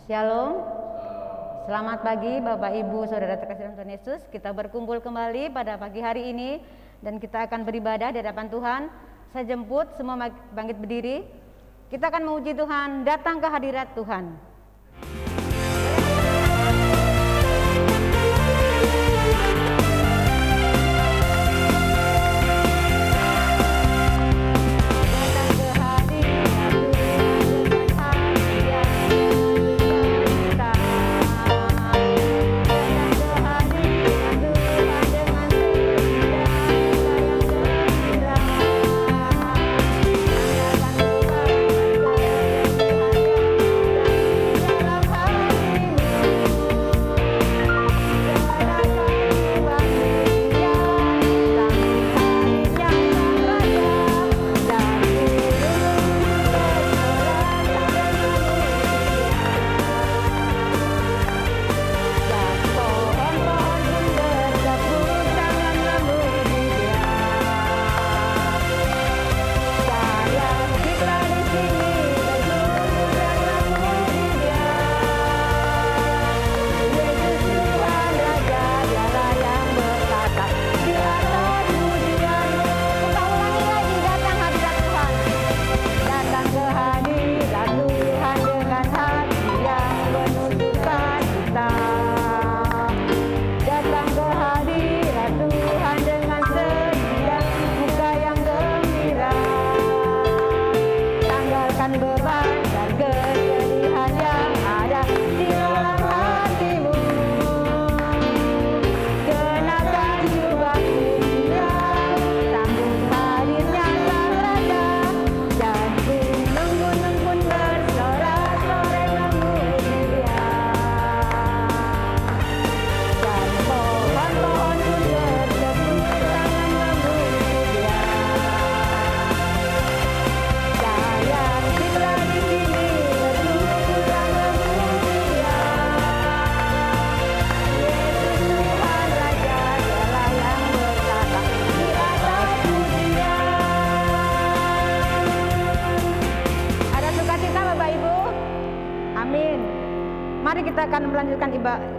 Shalom. Selamat pagi Bapak Ibu Saudara terkasih dalam Tuhan Yesus. Kita berkumpul kembali pada pagi hari ini dan kita akan beribadah di hadapan Tuhan. Saya jemput semua bangkit berdiri. Kita akan memuji Tuhan, datang ke hadirat Tuhan.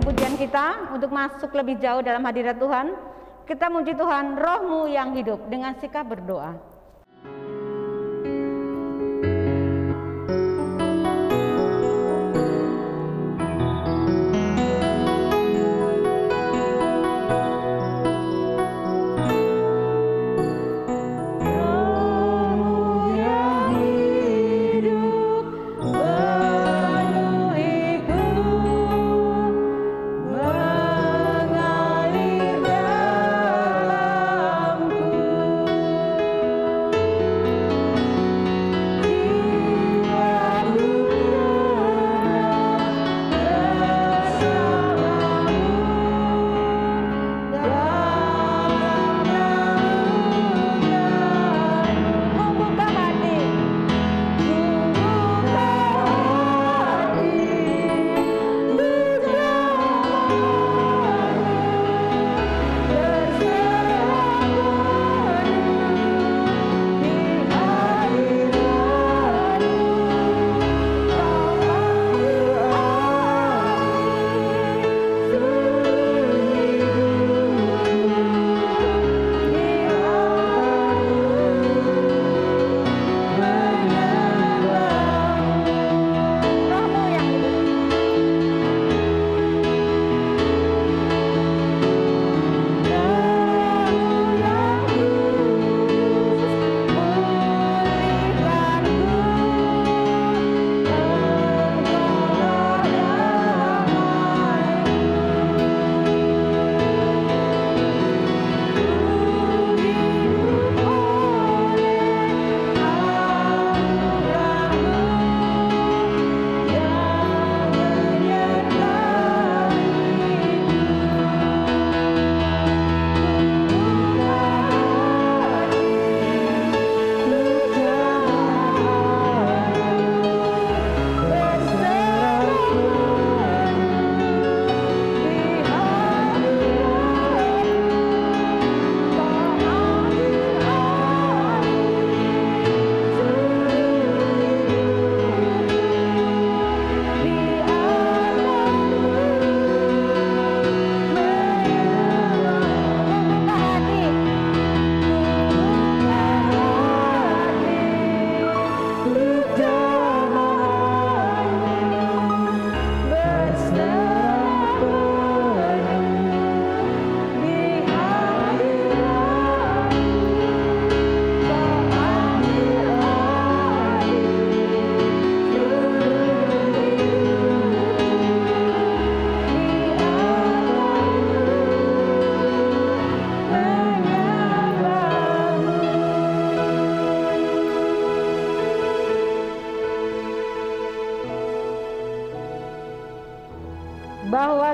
Pujian kita untuk masuk lebih jauh dalam hadirat Tuhan. Kita muji Tuhan, Roh-Mu yang hidup dengan sikap berdoa.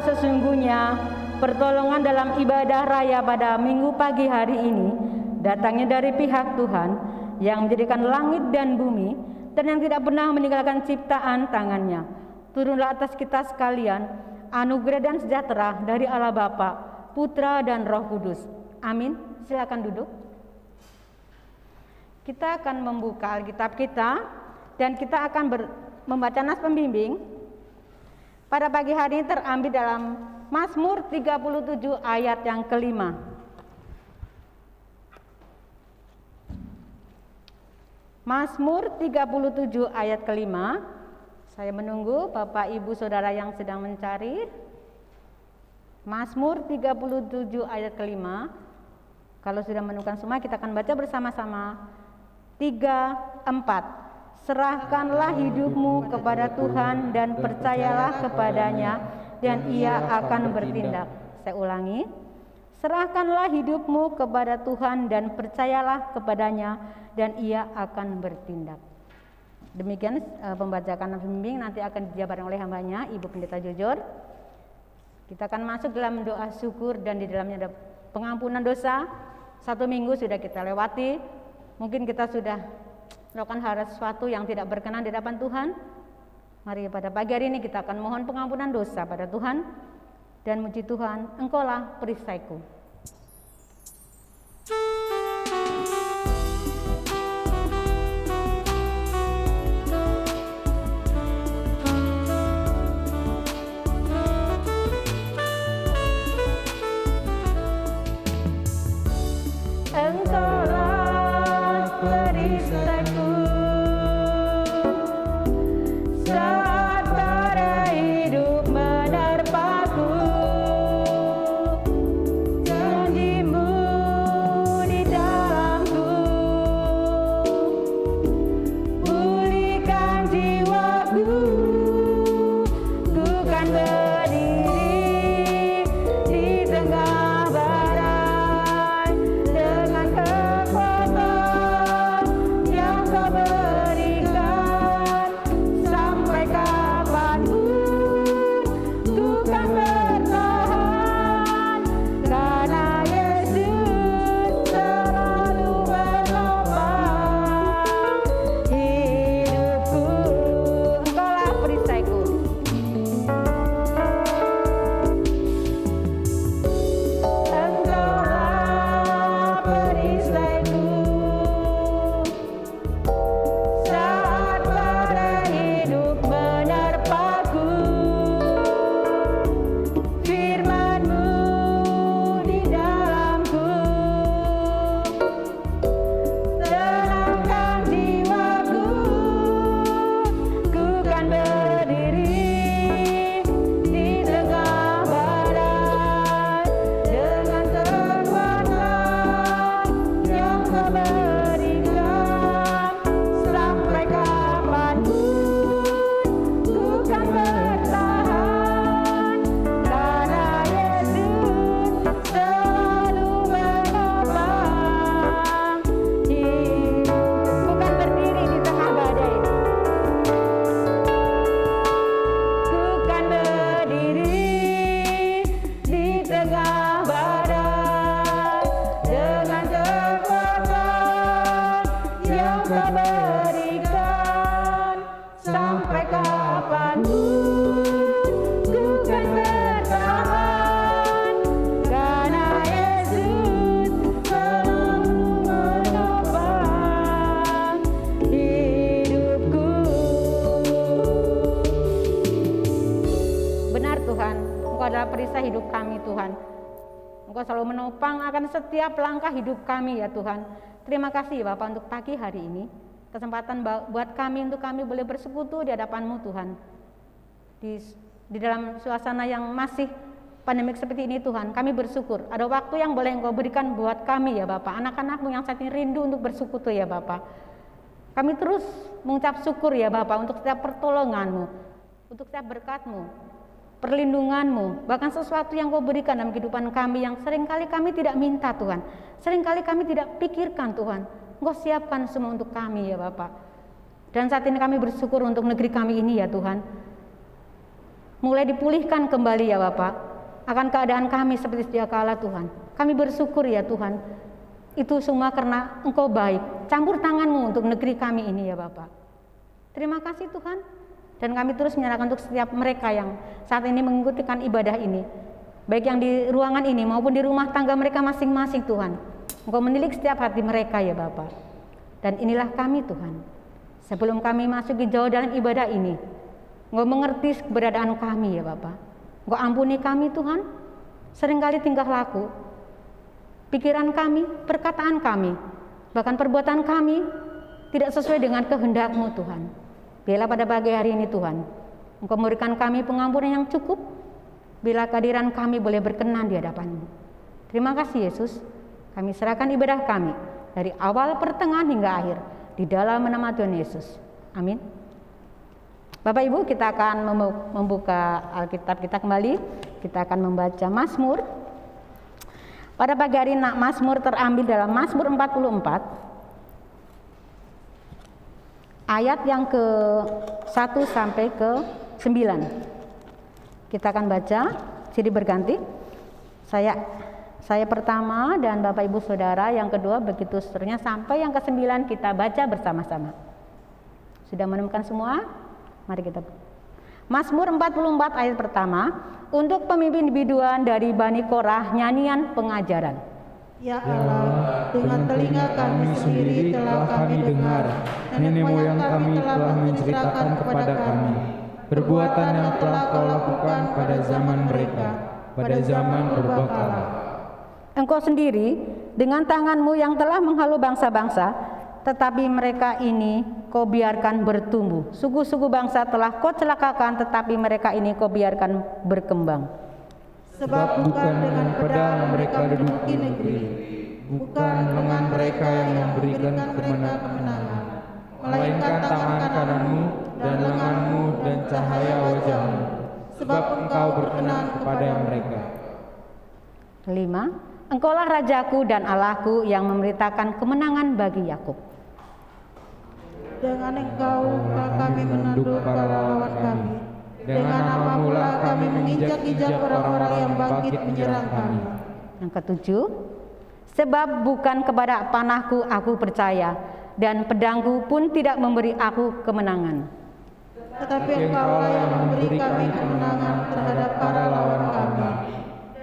sesungguhnya pertolongan dalam ibadah raya pada minggu pagi hari ini datangnya dari pihak Tuhan yang menjadikan langit dan bumi dan yang tidak pernah meninggalkan ciptaan tangannya. Turunlah atas kita sekalian anugerah dan sejahtera dari Allah Bapa, Putra dan Roh Kudus. Amin. Silakan duduk. Kita akan membuka Alkitab kita dan kita akan membaca nas pembimbing. Pada pagi hari ini terambil dalam Mazmur 37 ayat yang kelima. Mazmur 37 ayat kelima. Saya menunggu Bapak Ibu Saudara yang sedang mencari. Mazmur 37 ayat kelima. Kalau sudah menemukan semua, kita akan baca bersama-sama. 3, 4. Serahkanlah hidupmu kepada Tuhan dan percayalah kepadanya dan Ia akan bertindak. Saya ulangi. Serahkanlah hidupmu kepada Tuhan dan percayalah kepadanya dan Ia akan bertindak. Demikian pembacaan pembimbing, nanti akan dijabarkan oleh hambanya Ibu Pendeta Jujur. Kita akan masuk dalam doa syukur dan di dalamnya ada pengampunan dosa. 1 minggu sudah kita lewati, mungkin kita sudah melakukan hal sesuatu yang tidak berkenan di hadapan Tuhan. Mari pada pagi hari ini kita akan mohon pengampunan dosa pada Tuhan dan muji Tuhan, Engkaulah perisaiku. Engkaulah perisaiku saat badai hidup menerpaku. Janji-Mu di dalamku, pulihkan jiwaku. Ku kan berdiri di tengah badai dengan kekuatan yang Kau berikan. Sampai kapanpun ku kan bertahan, karena Yesus selalu menopang hidupku. Engkaulah perisaiku. Engkaulah perisaiku saat badai hidup menerpaku. Firman-Mu di dalamku, tenangkan jiwaku. Ku kan berdiri di tengah badai dengan kekuatan yang Kau berikan. Sampai kapanpun ku kan bertahan, karena Yesus selalu menopang hidupku. Ku kan berdiri di tengah badai. Ku kan berdiri di tengah badai dengan kekuatan yang Kau berikan. Sampai kapanpun ku kan bertahan, karena Yesus selalu menopang hidupku. Benar Tuhan, Engkau adalah perisai hidup kami Tuhan. Engkau selalu menopang akan setiap langkah hidup kami ya Tuhan. Terima kasih Bapak untuk pagi hari ini. Kesempatan buat kami untuk kami boleh bersekutu di hadapan-Mu Tuhan. Di dalam suasana yang masih pandemik seperti ini Tuhan, kami bersyukur ada waktu yang boleh Engkau berikan buat kami ya Bapak, anak-anak-Mu yang saat ini rindu untuk bersekutu ya Bapak. Kami terus mengucap syukur ya Bapak untuk setiap pertolongan-Mu, untuk setiap berkat-Mu, perlindungan-Mu, bahkan sesuatu yang Kau berikan dalam kehidupan kami yang seringkali kami tidak minta Tuhan, seringkali kami tidak pikirkan Tuhan. Engkau siapkan semua untuk kami ya Bapak. Dan saat ini kami bersyukur untuk negeri kami ini ya Tuhan. mulai dipulihkan kembali ya Bapak, akan keadaan kami seperti sedia kala Tuhan. Kami bersyukur ya Tuhan, itu semua karena Engkau baik. Campur tangan-Mu untuk negeri kami ini ya Bapak. Terima kasih Tuhan. Dan kami terus menyerahkan untuk setiap mereka yang saat ini mengikutikan ibadah ini, baik yang di ruangan ini maupun di rumah tangga mereka masing-masing Tuhan. Engkau menilik setiap hati mereka ya Bapak. Dan inilah kami Tuhan, sebelum kami masuk jauh dalam ibadah ini, Engkau mengerti keberadaan kami ya Bapak. Engkau ampuni kami Tuhan, seringkali tingkah laku, pikiran kami, perkataan kami, bahkan perbuatan kami tidak sesuai dengan kehendak-Mu Tuhan. Biarlah pada pagi hari ini Tuhan, Engkau memberikan kami pengampunan yang cukup, bila kehadiran kami boleh berkenan di hadapan-Mu. Terima kasih Yesus, kami serahkan ibadah kami dari awal, pertengahan hingga akhir di dalam nama Tuhan Yesus. Amin. Bapak Ibu, kita akan membuka Alkitab kita kembali. Kita akan membaca Mazmur. Pada pagi hari ini Mazmur terambil dalam Mazmur 44 ayat yang ke-1 sampai ke-9. Kita akan baca silih berganti. Saya pertama dan Bapak Ibu Saudara yang kedua, begitu seterusnya sampai yang ke-9 kita baca bersama-sama. Sudah menemukan semua? Mari kita. Mazmur 44 ayat pertama, untuk pemimpin biduan dari Bani Korah, nyanyian pengajaran. Ya Allah, dengan telinga kami sendiri telah kami dengar, nenek moyang kami telah menceritakan kepada kami perbuatan yang telah Kau lakukan pada zaman mereka, pada zaman purbakala. Engkau sendiri dengan tangan-Mu yang telah menghalau bangsa-bangsa, tetapi mereka ini Kau biarkan bertumbuh. Suku-suku bangsa telah Kau celakakan, tetapi mereka ini Kau biarkan berkembang. Sebab bukan dengan pedang mereka duduki negeri, bukan lengan mereka yang memberikan kemenangan, melainkan tangan kanan-Mu dan lengan-Mu dan cahaya wajah-Mu, sebab Engkau berkenan kepada mereka. 5. Engkaulah Rajaku dan Allahku yang memberitakan kemenangan bagi Yakub. Dengan Engkau kami menanduk para lawan kami. Dengan nama-Mu lah kami menginjak-injak orang-orang yang bangkit menyerang kami. Yang ke-7. Sebab bukan kepada panahku aku percaya, dan pedangku pun tidak memberi aku kemenangan. Tetapi Engkaulah yang memberi kami kemenangan terhadap para lawan kami.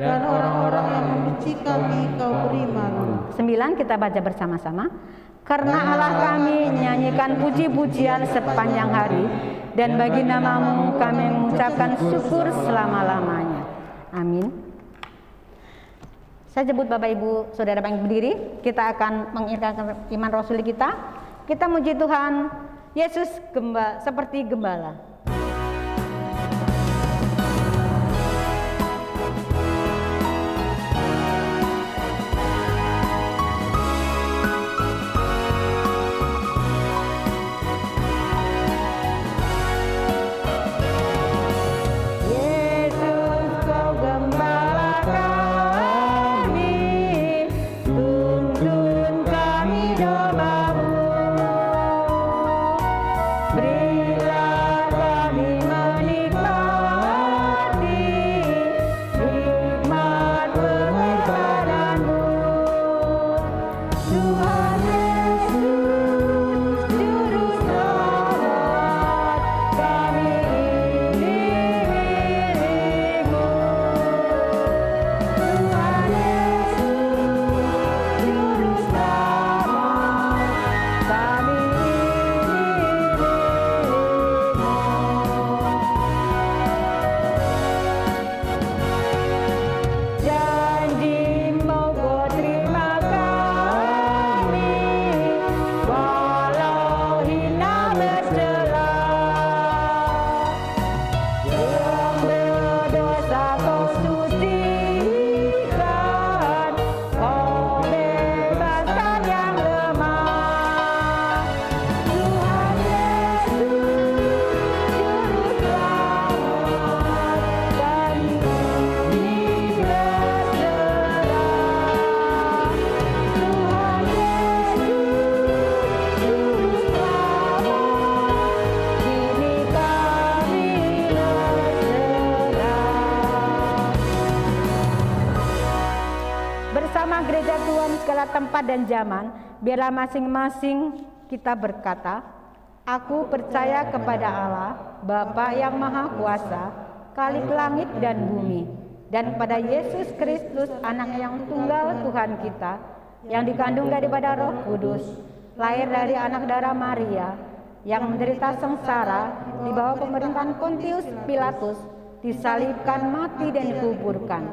Dan orang-orang yang membenci kami Kau beri malu. 9 kita baca bersama-sama. Karena Allah kami nyanyikan puji-pujian sepanjang hari, dan bagi nama-Mu kami mengucapkan syukur selama-lamanya. Amin. Saya sebut Bapak Ibu Saudara yang berdiri, kita akan mengiringkan iman Rasul kita. Kita muji Tuhan Yesus seperti gembala. Berilah bersama gereja Tuhan segala tempat dan zaman, biarlah masing-masing kita berkata, aku percaya kepada Allah, Bapa yang Maha Kuasa, Khalik langit dan bumi, dan kepada Yesus Kristus, Anak yang tunggal Tuhan kita, yang dikandung daripada Roh Kudus, lahir dari anak darah Maria, yang menderita sengsara di bawah pemerintahan Pontius Pilatus, disalibkan, mati dan dikuburkan,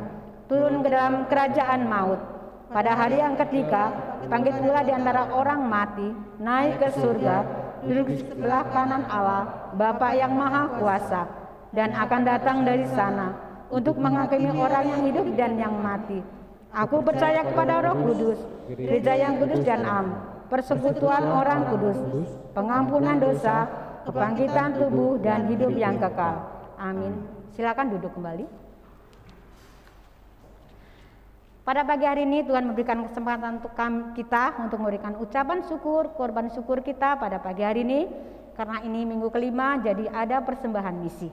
turun ke dalam kerajaan maut. Pada hari yang ketiga, bangkit pula di antara orang mati, naik ke surga, duduk di sebelah kanan Allah, Bapa yang Maha Kuasa, dan akan datang dari sana untuk menghakimi orang yang hidup dan yang mati. Aku percaya kepada Roh Kudus, gereja yang kudus dan am, persekutuan orang kudus, pengampunan dosa, kebangkitan tubuh dan hidup yang kekal. Amin. Silakan duduk kembali. Pada pagi hari ini Tuhan memberikan kesempatan untuk kita untuk memberikan ucapan syukur, korban syukur kita pada pagi hari ini. Karena ini minggu kelima, jadi ada persembahan misi.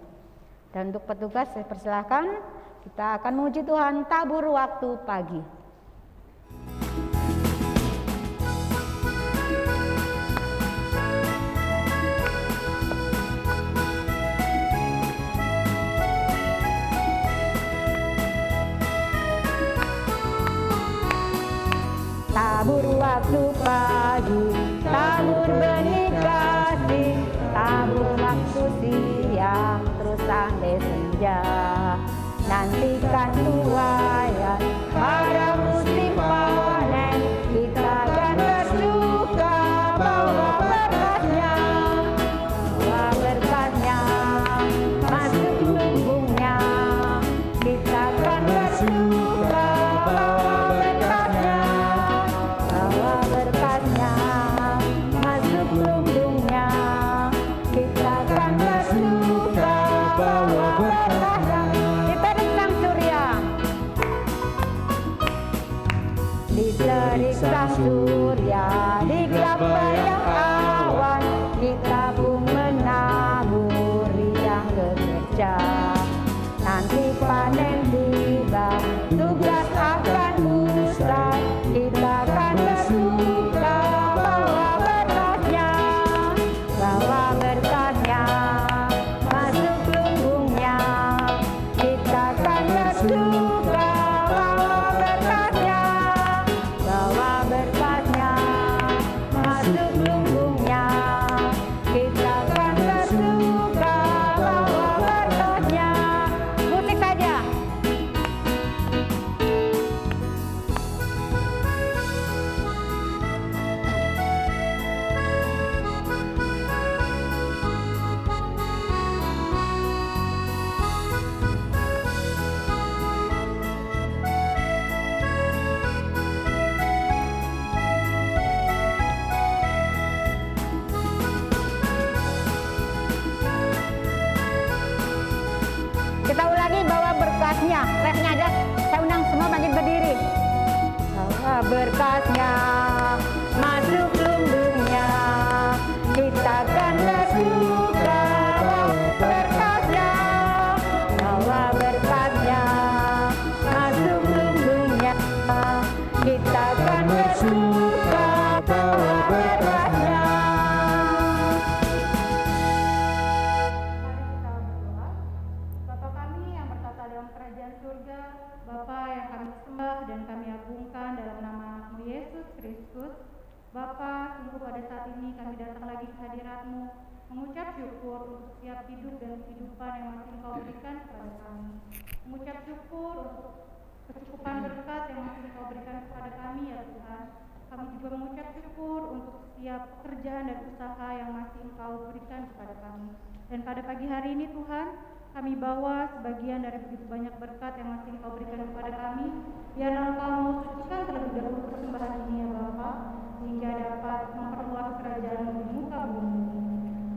Dan untuk petugas saya persilahkan, kita akan memuji Tuhan tabur waktu pagi. Tabur waktu pagi, tabur benih kasih, tabur waktu siang, terus sampai senja. Nantikan tuaian pada musim panen, kita akan bersuka bawa berkatnya, masuk lumbungnya. Kita akan bersuka bawa berkatnya, masuk lumbungnya. Kita akan bersuka bawa berkatnya. Diterik sang surya di gelap bayang awan, kita pun menabur yang bekerja. Nanti panen tiba, tugas akan usai, kita akan bersuka bawa berkatnya, masuk lumbungnya. Kita akan bersuka bawa berkatnya, masuk lumbungnya. Kita akan bersuka bawa berkatnya. Musik saja. Kita ulangi bawa berkatnya. Refnya aja. Saya undang semua bangkit berdiri. Bawa berkatnya, masuk lumbungnya. Kita akan bersuka bawa berkatnya, masuk lumbungnya. Kita akan bersuka bawa berkatnya. Dalam kerajaan surga, Bapa yang kami sembah dan kami agungkan dalam nama anakmu Yesus Kristus. Bapa, sungguh pada saat ini kami datang lagi ke hadirat-Mu, mengucap syukur untuk setiap hidup dan kehidupan yang masih Engkau berikan kepada kami. Mengucap syukur untuk kecukupan berkat yang masih Engkau berikan kepada kami ya Tuhan. Kami juga mengucap syukur untuk setiap pekerjaan dan usaha yang masih Engkau berikan kepada kami. Dan pada pagi hari ini Tuhan, kami bawa sebagian dari begitu banyak berkat yang masih Engkau berikan kepada kami. Biarlah Engkau sucikan terlebih dahulu persembahan ini ya Bapa, sehingga dapat memperluas kerajaan di muka bumi.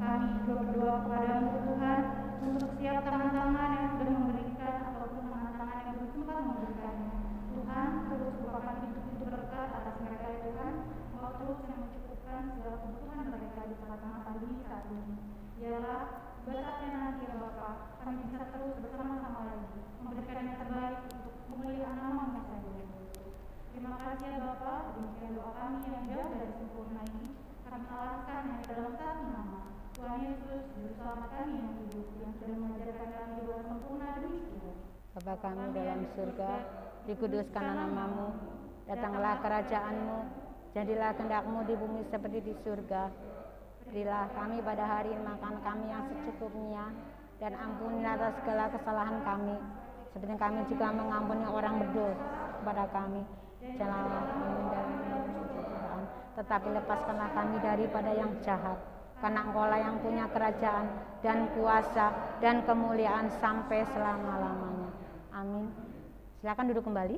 Kami juga berdoa kepada-Mu Tuhan untuk setiap tangan-tangan yang sudah memberikan ataupun tangan-tangan yang belum sempat memberikannya. Tuhan, terus bukakan pintu-pintu berkat atas mereka ya Tuhan. Engkau terus yang mencukupkan segala kebutuhan mereka di tengah-tengah pandemi saat ini. Biarlah berkatnya nanti ya Bapa, kami bisa terus bersama-sama lagi memberikan yang terbaik untuk kemuliaan nama-Mu saja. Terima kasih. Bapa kami yang jauh dari sempurna ini, kami alaskan hanya dalam satu nama, Tuhan Yesus, Juru Selamat kami yang hidup, yang sudah mengajarkan kami doa sempurna demikian. Bapa kami dalam surga, dikuduskanlah namamu, datanglah kerajaanmu, jadilah kehendak-Mu di bumi seperti di surga. Berilah kami pada hari ini makan kami yang secukupnya, dan ampunilah atas segala kesalahan kami, seperti kami juga mengampuni orang berdosa kepada kami. Janganlah kami dari pencobaan, tetapi lepaskanlah kami daripada yang jahat. Karena Engkau-lah yang punya kerajaan dan kuasa dan kemuliaan sampai selama-lamanya. Amin. Silakan duduk kembali.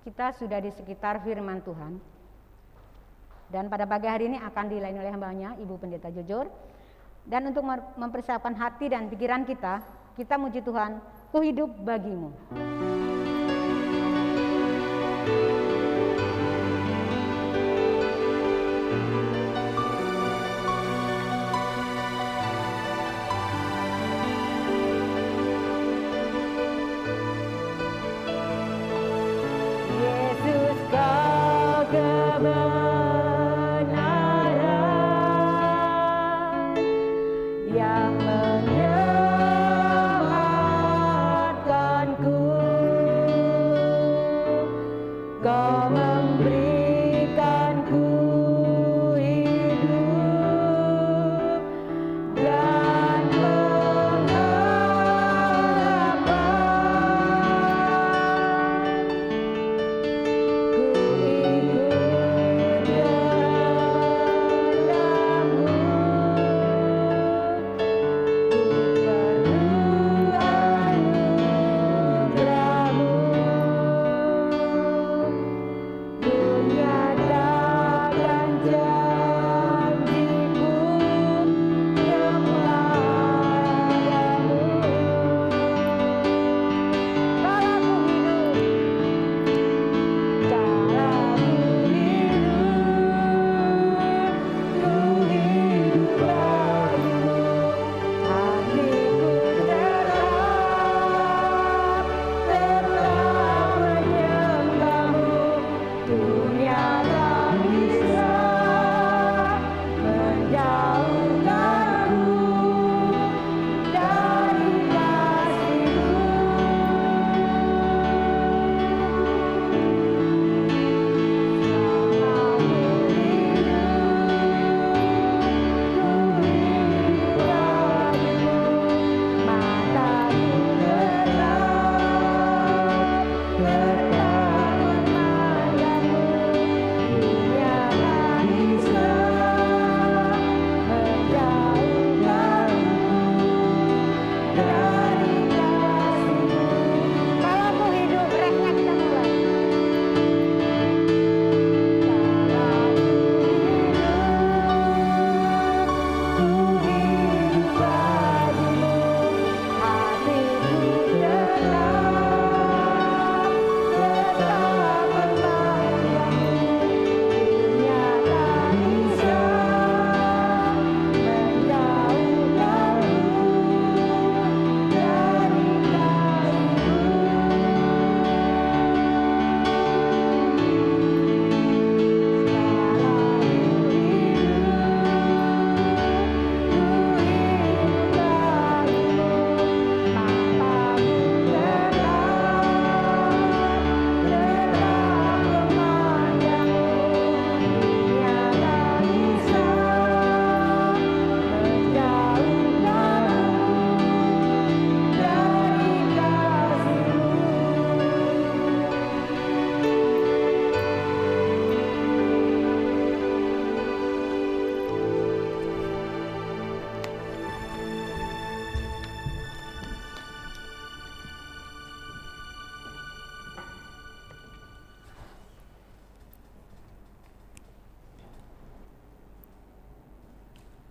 Kita sudah di sekitar firman Tuhan. Dan pada pagi hari ini akan dilayani oleh hambanya, Ibu Pendeta Jujur. Dan untuk mempersiapkan hati dan pikiran kita muji Tuhan, ku hidup bagimu. Yesus kau kebenaran yang menyelamatkanku, kau memberikanku hidup dan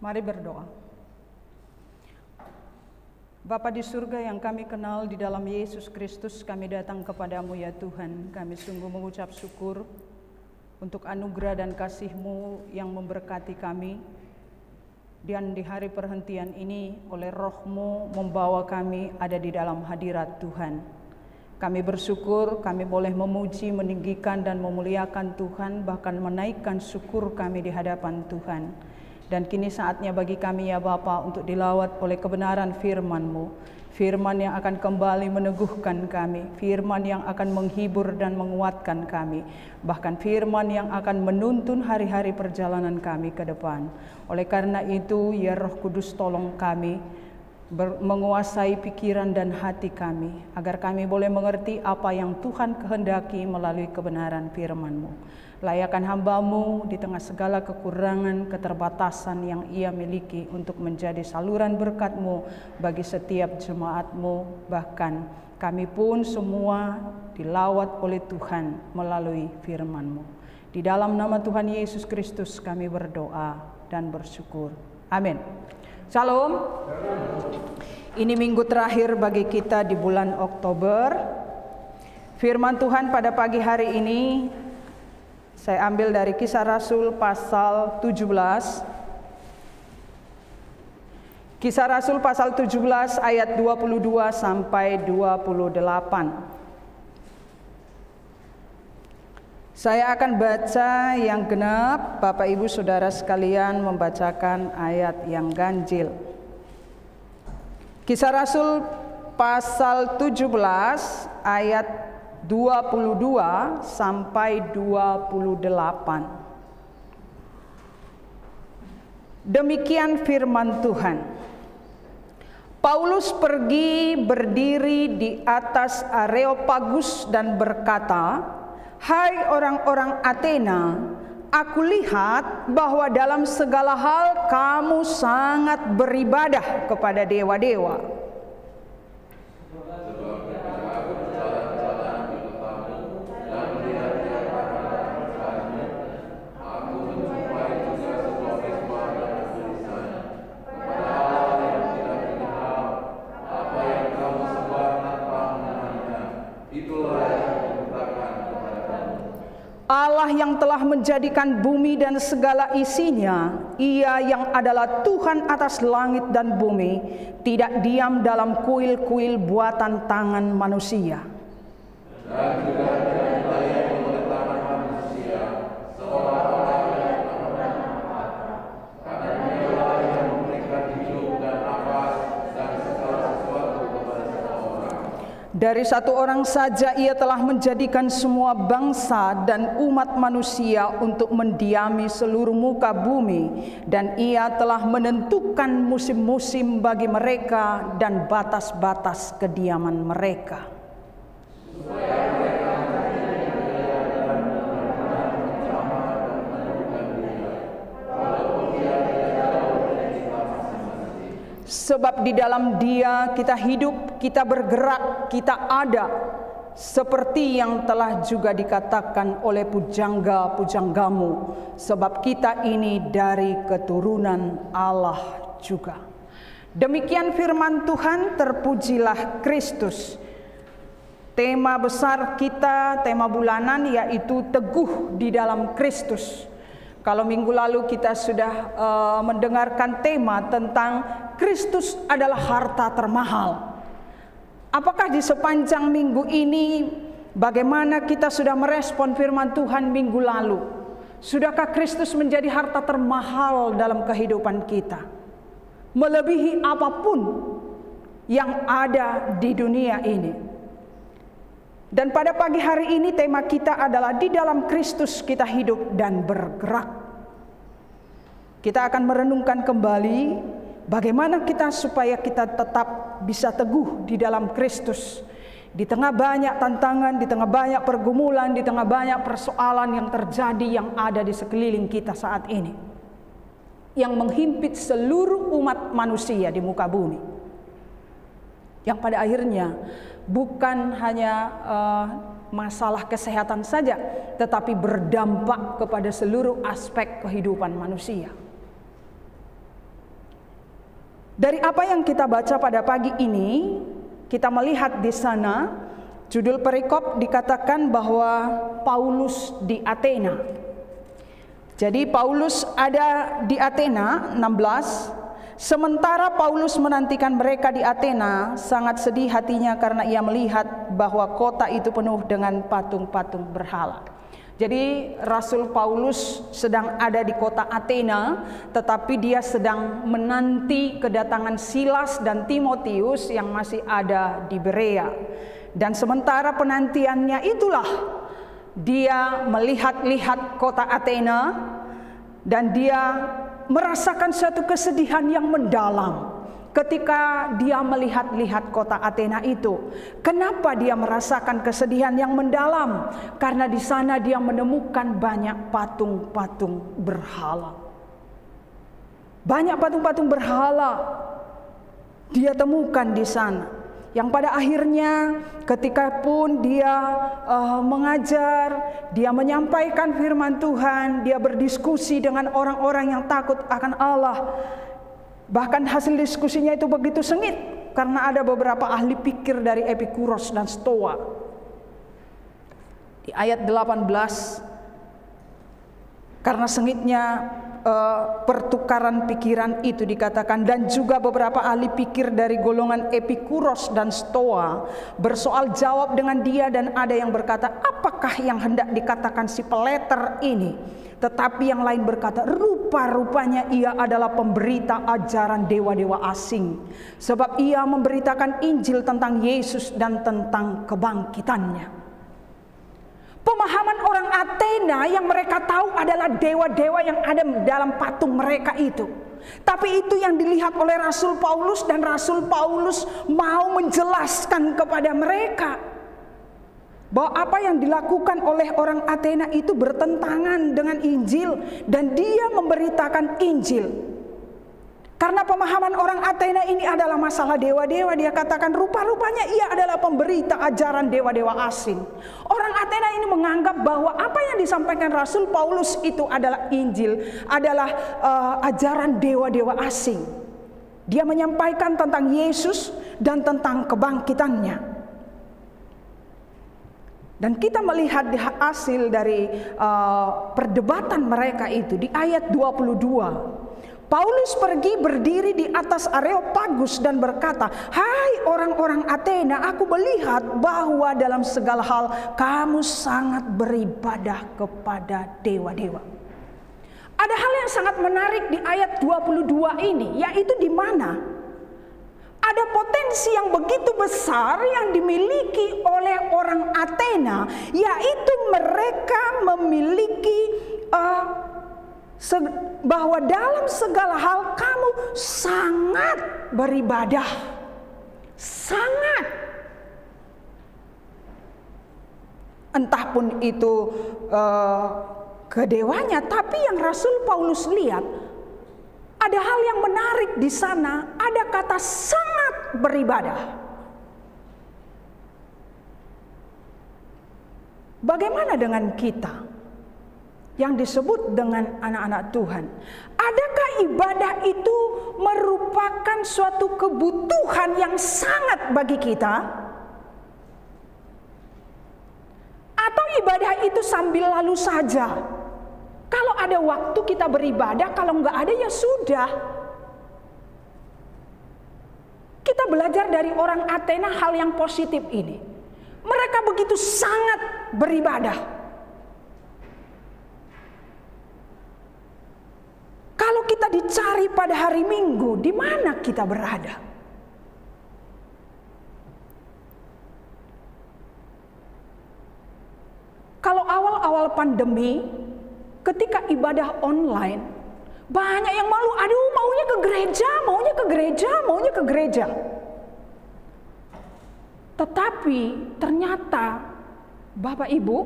Mari berdoa. Bapa di surga yang kami kenal di dalam Yesus Kristus, kami datang kepadamu ya Tuhan. Kami sungguh mengucap syukur untuk anugerah dan kasih-Mu yang memberkati kami. Dan di hari perhentian ini oleh Roh-Mu membawa kami ada di dalam hadirat Tuhan. Kami bersyukur kami boleh memuji, meninggikan dan memuliakan Tuhan, bahkan menaikkan syukur kami di hadapan Tuhan. Dan kini saatnya bagi kami ya Bapa untuk dilawat oleh kebenaran firman-Mu. Firman yang akan kembali meneguhkan kami, firman yang akan menghibur dan menguatkan kami, bahkan firman yang akan menuntun hari-hari perjalanan kami ke depan. Oleh karena itu, ya Roh Kudus, tolong kami menguasai pikiran dan hati kami, agar kami boleh mengerti apa yang Tuhan kehendaki melalui kebenaran firman-Mu. Layakkan hamba-Mu di tengah segala kekurangan, keterbatasan yang ia miliki untuk menjadi saluran berkat-Mu bagi setiap jemaat-Mu. Bahkan kami pun semua dilawat oleh Tuhan melalui firman-Mu. Di dalam nama Tuhan Yesus Kristus kami berdoa dan bersyukur. Amin. Shalom. Ini minggu terakhir bagi kita di bulan Oktober. Firman Tuhan pada pagi hari ini saya ambil dari Kisah Rasul pasal 17. Kisah Rasul pasal 17 ayat 22 sampai 28. Saya akan baca yang genap, Bapak Ibu Saudara sekalian membacakan ayat yang ganjil. Kisah Rasul pasal 17 ayat 22 sampai 28. Demikian firman Tuhan. Paulus pergi berdiri di atas Areopagus dan berkata, "Hai orang-orang Athena, aku lihat bahwa dalam segala hal kamu sangat beribadah kepada dewa-dewa. Allah yang telah menjadikan bumi dan segala isinya, Ia yang adalah Tuhan atas langit dan bumi, tidak diam dalam kuil-kuil buatan tangan manusia. Dan juga dia dilayani oleh tangan manusia, seolah-olah ia tak pernah mengatakan, karena Dialah yang memberikan hidup dan nafas dan segala sesuatu kepada seseorang. Dari satu orang saja ia telah menjadikan semua bangsa dan umat manusia untuk mendiami seluruh muka bumi, dan ia telah menentukan musim-musim bagi mereka dan batas-batas kediaman mereka. Sebab di dalam Dia kita hidup, kita bergerak, kita ada, seperti yang telah juga dikatakan oleh pujangga-pujanggamu, sebab kita ini dari keturunan Allah juga. Demikian firman Tuhan, terpujilah Kristus. Tema besar kita, tema bulanan, yaitu teguh di dalam Kristus. Kalau minggu lalu kita sudah mendengarkan tema tentang Kristus adalah harta termahal. Apakah di sepanjang minggu ini bagaimana kita sudah merespon firman Tuhan minggu lalu? Sudahkah Kristus menjadi harta termahal dalam kehidupan kita? Melebihi apapun yang ada di dunia ini. Dan pada pagi hari ini tema kita adalah di dalam Kristus kita hidup dan bergerak. Kita akan merenungkan kembali bagaimana kita supaya kita tetap bisa teguh di dalam Kristus. Di tengah banyak tantangan, di tengah banyak pergumulan, di tengah banyak persoalan yang terjadi yang ada di sekeliling kita saat ini. Yang menghimpit seluruh umat manusia di muka bumi. Yang pada akhirnya bukan hanya masalah kesehatan saja, tetapi berdampak kepada seluruh aspek kehidupan manusia. Dari apa yang kita baca pada pagi ini, kita melihat di sana, judul perikop dikatakan bahwa Paulus di Athena. Jadi Paulus ada di Athena 16. Sementara Paulus menantikan mereka di Athena, sangat sedih hatinya karena ia melihat bahwa kota itu penuh dengan patung-patung berhala. Jadi Rasul Paulus sedang ada di kota Athena, tetapi dia sedang menanti kedatangan Silas dan Timotius yang masih ada di Berea. Dan sementara penantiannya itulah dia melihat-lihat kota Athena dan dia merasakan suatu kesedihan yang mendalam ketika dia melihat-lihat kota Athena itu. Kenapa dia merasakan kesedihan yang mendalam? Karena di sana dia menemukan banyak patung-patung berhala. Banyak patung-patung berhala dia temukan di sana. Yang pada akhirnya ketika pun dia mengajar, dia menyampaikan firman Tuhan, dia berdiskusi dengan orang-orang yang takut akan Allah. Bahkan hasil diskusinya itu begitu sengit karena ada beberapa ahli pikir dari Epikuros dan Stoa. Di ayat 18, karena sengitnya pertukaran pikiran itu dikatakan, dan juga beberapa ahli pikir dari golongan Epikuros dan Stoa bersoal jawab dengan dia, dan ada yang berkata, apakah yang hendak dikatakan si peleter ini? Tetapi yang lain berkata, rupa-rupanya ia adalah pemberita ajaran dewa-dewa asing, sebab ia memberitakan Injil tentang Yesus dan tentang kebangkitannya. Pemahaman orang Athena yang mereka tahu adalah dewa-dewa yang ada dalam patung mereka itu. Tapi itu yang dilihat oleh Rasul Paulus, dan Rasul Paulus mau menjelaskan kepada mereka bahwa apa yang dilakukan oleh orang Athena itu bertentangan dengan Injil, dan dia memberitakan Injil. Karena pemahaman orang Athena ini adalah masalah dewa-dewa, dia katakan rupa-rupanya ia adalah pemberita ajaran dewa-dewa asing. Orang Athena ini menganggap bahwa apa yang disampaikan Rasul Paulus itu adalah Injil, adalah ajaran dewa-dewa asing. Dia menyampaikan tentang Yesus dan tentang kebangkitannya. Dan kita melihat hasil dari perdebatan mereka itu di ayat 22. Paulus pergi berdiri di atas Areopagus dan berkata, hai orang-orang Athena, aku melihat bahwa dalam segala hal kamu sangat beribadah kepada dewa-dewa. Ada hal yang sangat menarik di ayat 22 ini, yaitu di mana ada potensi yang begitu besar yang dimiliki oleh orang Athena, yaitu mereka memiliki bahwa dalam segala hal kamu sangat beribadah. Sangat. Entah pun itu kedewanya, tapi yang Rasul Paulus lihat ada hal yang menarik di sana, ada kata sangat beribadah. Bagaimana dengan kita yang disebut dengan anak-anak Tuhan? Adakah ibadah itu merupakan suatu kebutuhan yang sangat bagi kita? Atau ibadah itu sambil lalu saja? Kalau ada waktu kita beribadah, kalau nggak ada ya sudah. Kita belajar dari orang Athena hal yang positif ini. Mereka begitu sangat beribadah. Kalau kita dicari pada hari Minggu, di mana kita berada? Kalau awal-awal pandemi, ketika ibadah online, banyak yang malu, aduh maunya ke gereja, maunya ke gereja, maunya ke gereja. Tetapi ternyata Bapak Ibu,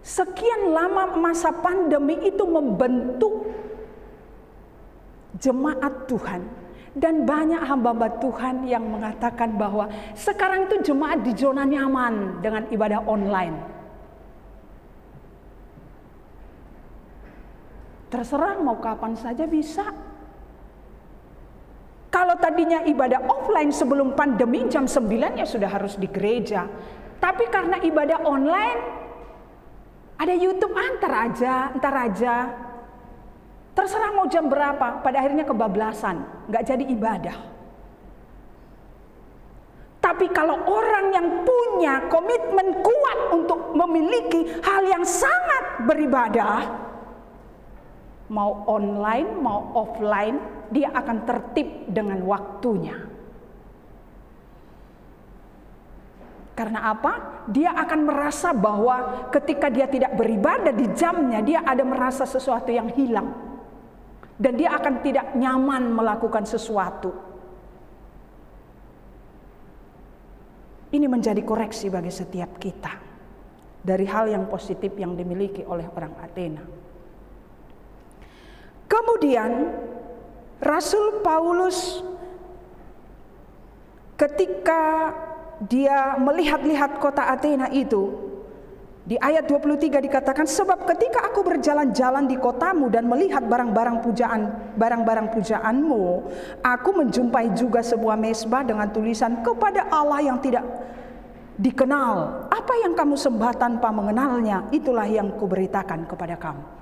sekian lama masa pandemi itu membentuk jemaat Tuhan, dan banyak hamba-hamba Tuhan yang mengatakan bahwa sekarang itu jemaat di zona nyaman dengan ibadah online. Terserah mau kapan saja bisa. Kalau tadinya ibadah offline sebelum pandemi jam 9 ya sudah harus di gereja. Tapi karena ibadah online ada YouTube, entar aja. Terserah mau jam berapa, pada akhirnya kebablasan, nggak jadi ibadah. Tapi kalau orang yang punya komitmen kuat untuk memiliki hal yang sangat beribadah, mau online, mau offline, dia akan tertib dengan waktunya. Karena apa? Dia akan merasa bahwa ketika dia tidak beribadah di jamnya, dia ada merasa sesuatu yang hilang. Dan dia akan tidak nyaman melakukan sesuatu. Ini menjadi koreksi bagi setiap kita dari hal yang positif yang dimiliki oleh orang Athena. Kemudian Rasul Paulus ketika dia melihat-lihat kota Athena itu, di ayat 23 dikatakan, sebab ketika aku berjalan-jalan di kotamu dan melihat barang-barang pujaanmu, aku menjumpai juga sebuah mezbah dengan tulisan kepada Allah yang tidak dikenal. Apa yang kamu sembah tanpa mengenalnya, itulah yang kuberitakan kepada kamu.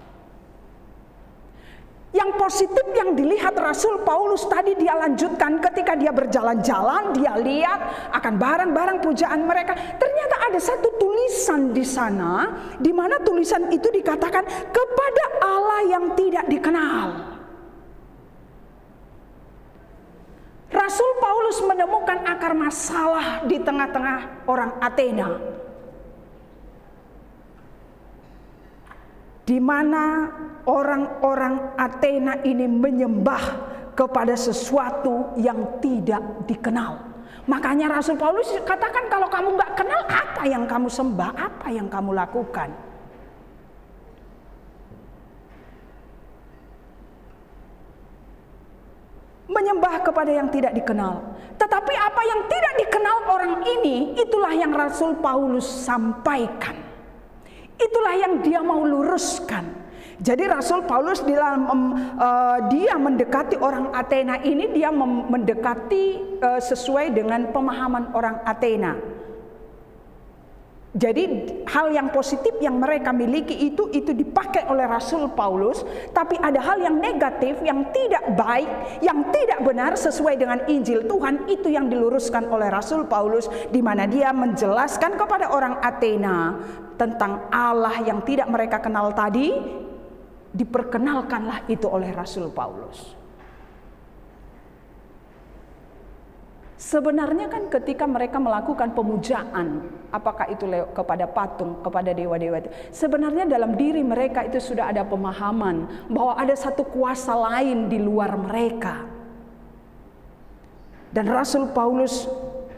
Yang positif yang dilihat Rasul Paulus tadi dia lanjutkan ketika dia berjalan-jalan, dia lihat akan barang-barang pujaan mereka. Ternyata ada satu tulisan di sana, di mana tulisan itu dikatakan kepada Allah yang tidak dikenal. Rasul Paulus menemukan akar masalah di tengah-tengah orang Athena, di mana orang-orang Athena ini menyembah kepada sesuatu yang tidak dikenal. Makanya Rasul Paulus katakan, kalau kamu nggak kenal apa yang kamu sembah, apa yang kamu lakukan. Menyembah kepada yang tidak dikenal. Tetapi apa yang tidak dikenal orang ini, itulah yang Rasul Paulus sampaikan. Itulah yang dia mau luruskan. Jadi Rasul Paulus dia mendekati orang Athena ini, dia mendekati sesuai dengan pemahaman orang Athena. Jadi hal yang positif yang mereka miliki itu dipakai oleh Rasul Paulus, tapi ada hal yang negatif, yang tidak baik, yang tidak benar sesuai dengan Injil Tuhan, itu yang diluruskan oleh Rasul Paulus, di mana dia menjelaskan kepada orang Athena tentang Allah yang tidak mereka kenal tadi, diperkenalkanlah itu oleh Rasul Paulus. Sebenarnya kan ketika mereka melakukan pemujaan, apakah itu kepada patung, kepada dewa-dewa itu, sebenarnya dalam diri mereka itu sudah ada pemahaman bahwa ada satu kuasa lain di luar mereka. Dan Rasul Paulus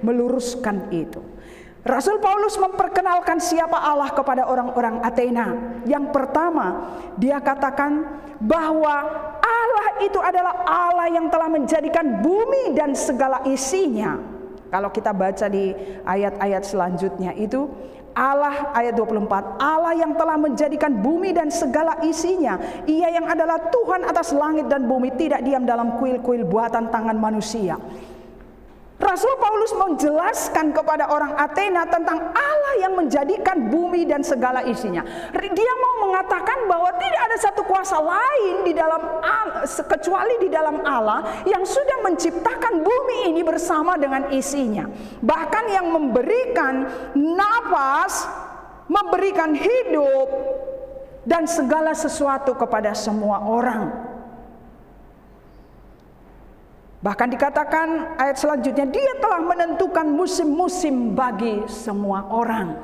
meluruskan itu. Rasul Paulus memperkenalkan siapa Allah kepada orang-orang Athena. Yang pertama, dia katakan bahwa Allah itu adalah Allah yang telah menjadikan bumi dan segala isinya. Kalau kita baca di ayat-ayat selanjutnya itu, Allah, ayat 24, Allah yang telah menjadikan bumi dan segala isinya. Ia yang adalah Tuhan atas langit dan bumi, tidak diam dalam kuil-kuil buatan tangan manusia. Rasul Paulus menjelaskan kepada orang Athena tentang Allah yang menjadikan bumi dan segala isinya. Dia mau mengatakan bahwa tidak ada satu kuasa lain di dalam Allah, kecuali di dalam Allah yang sudah menciptakan bumi ini bersama dengan isinya. Bahkan yang memberikan nafas, memberikan hidup dan segala sesuatu kepada semua orang. Bahkan dikatakan ayat selanjutnya, dia telah menentukan musim-musim bagi semua orang.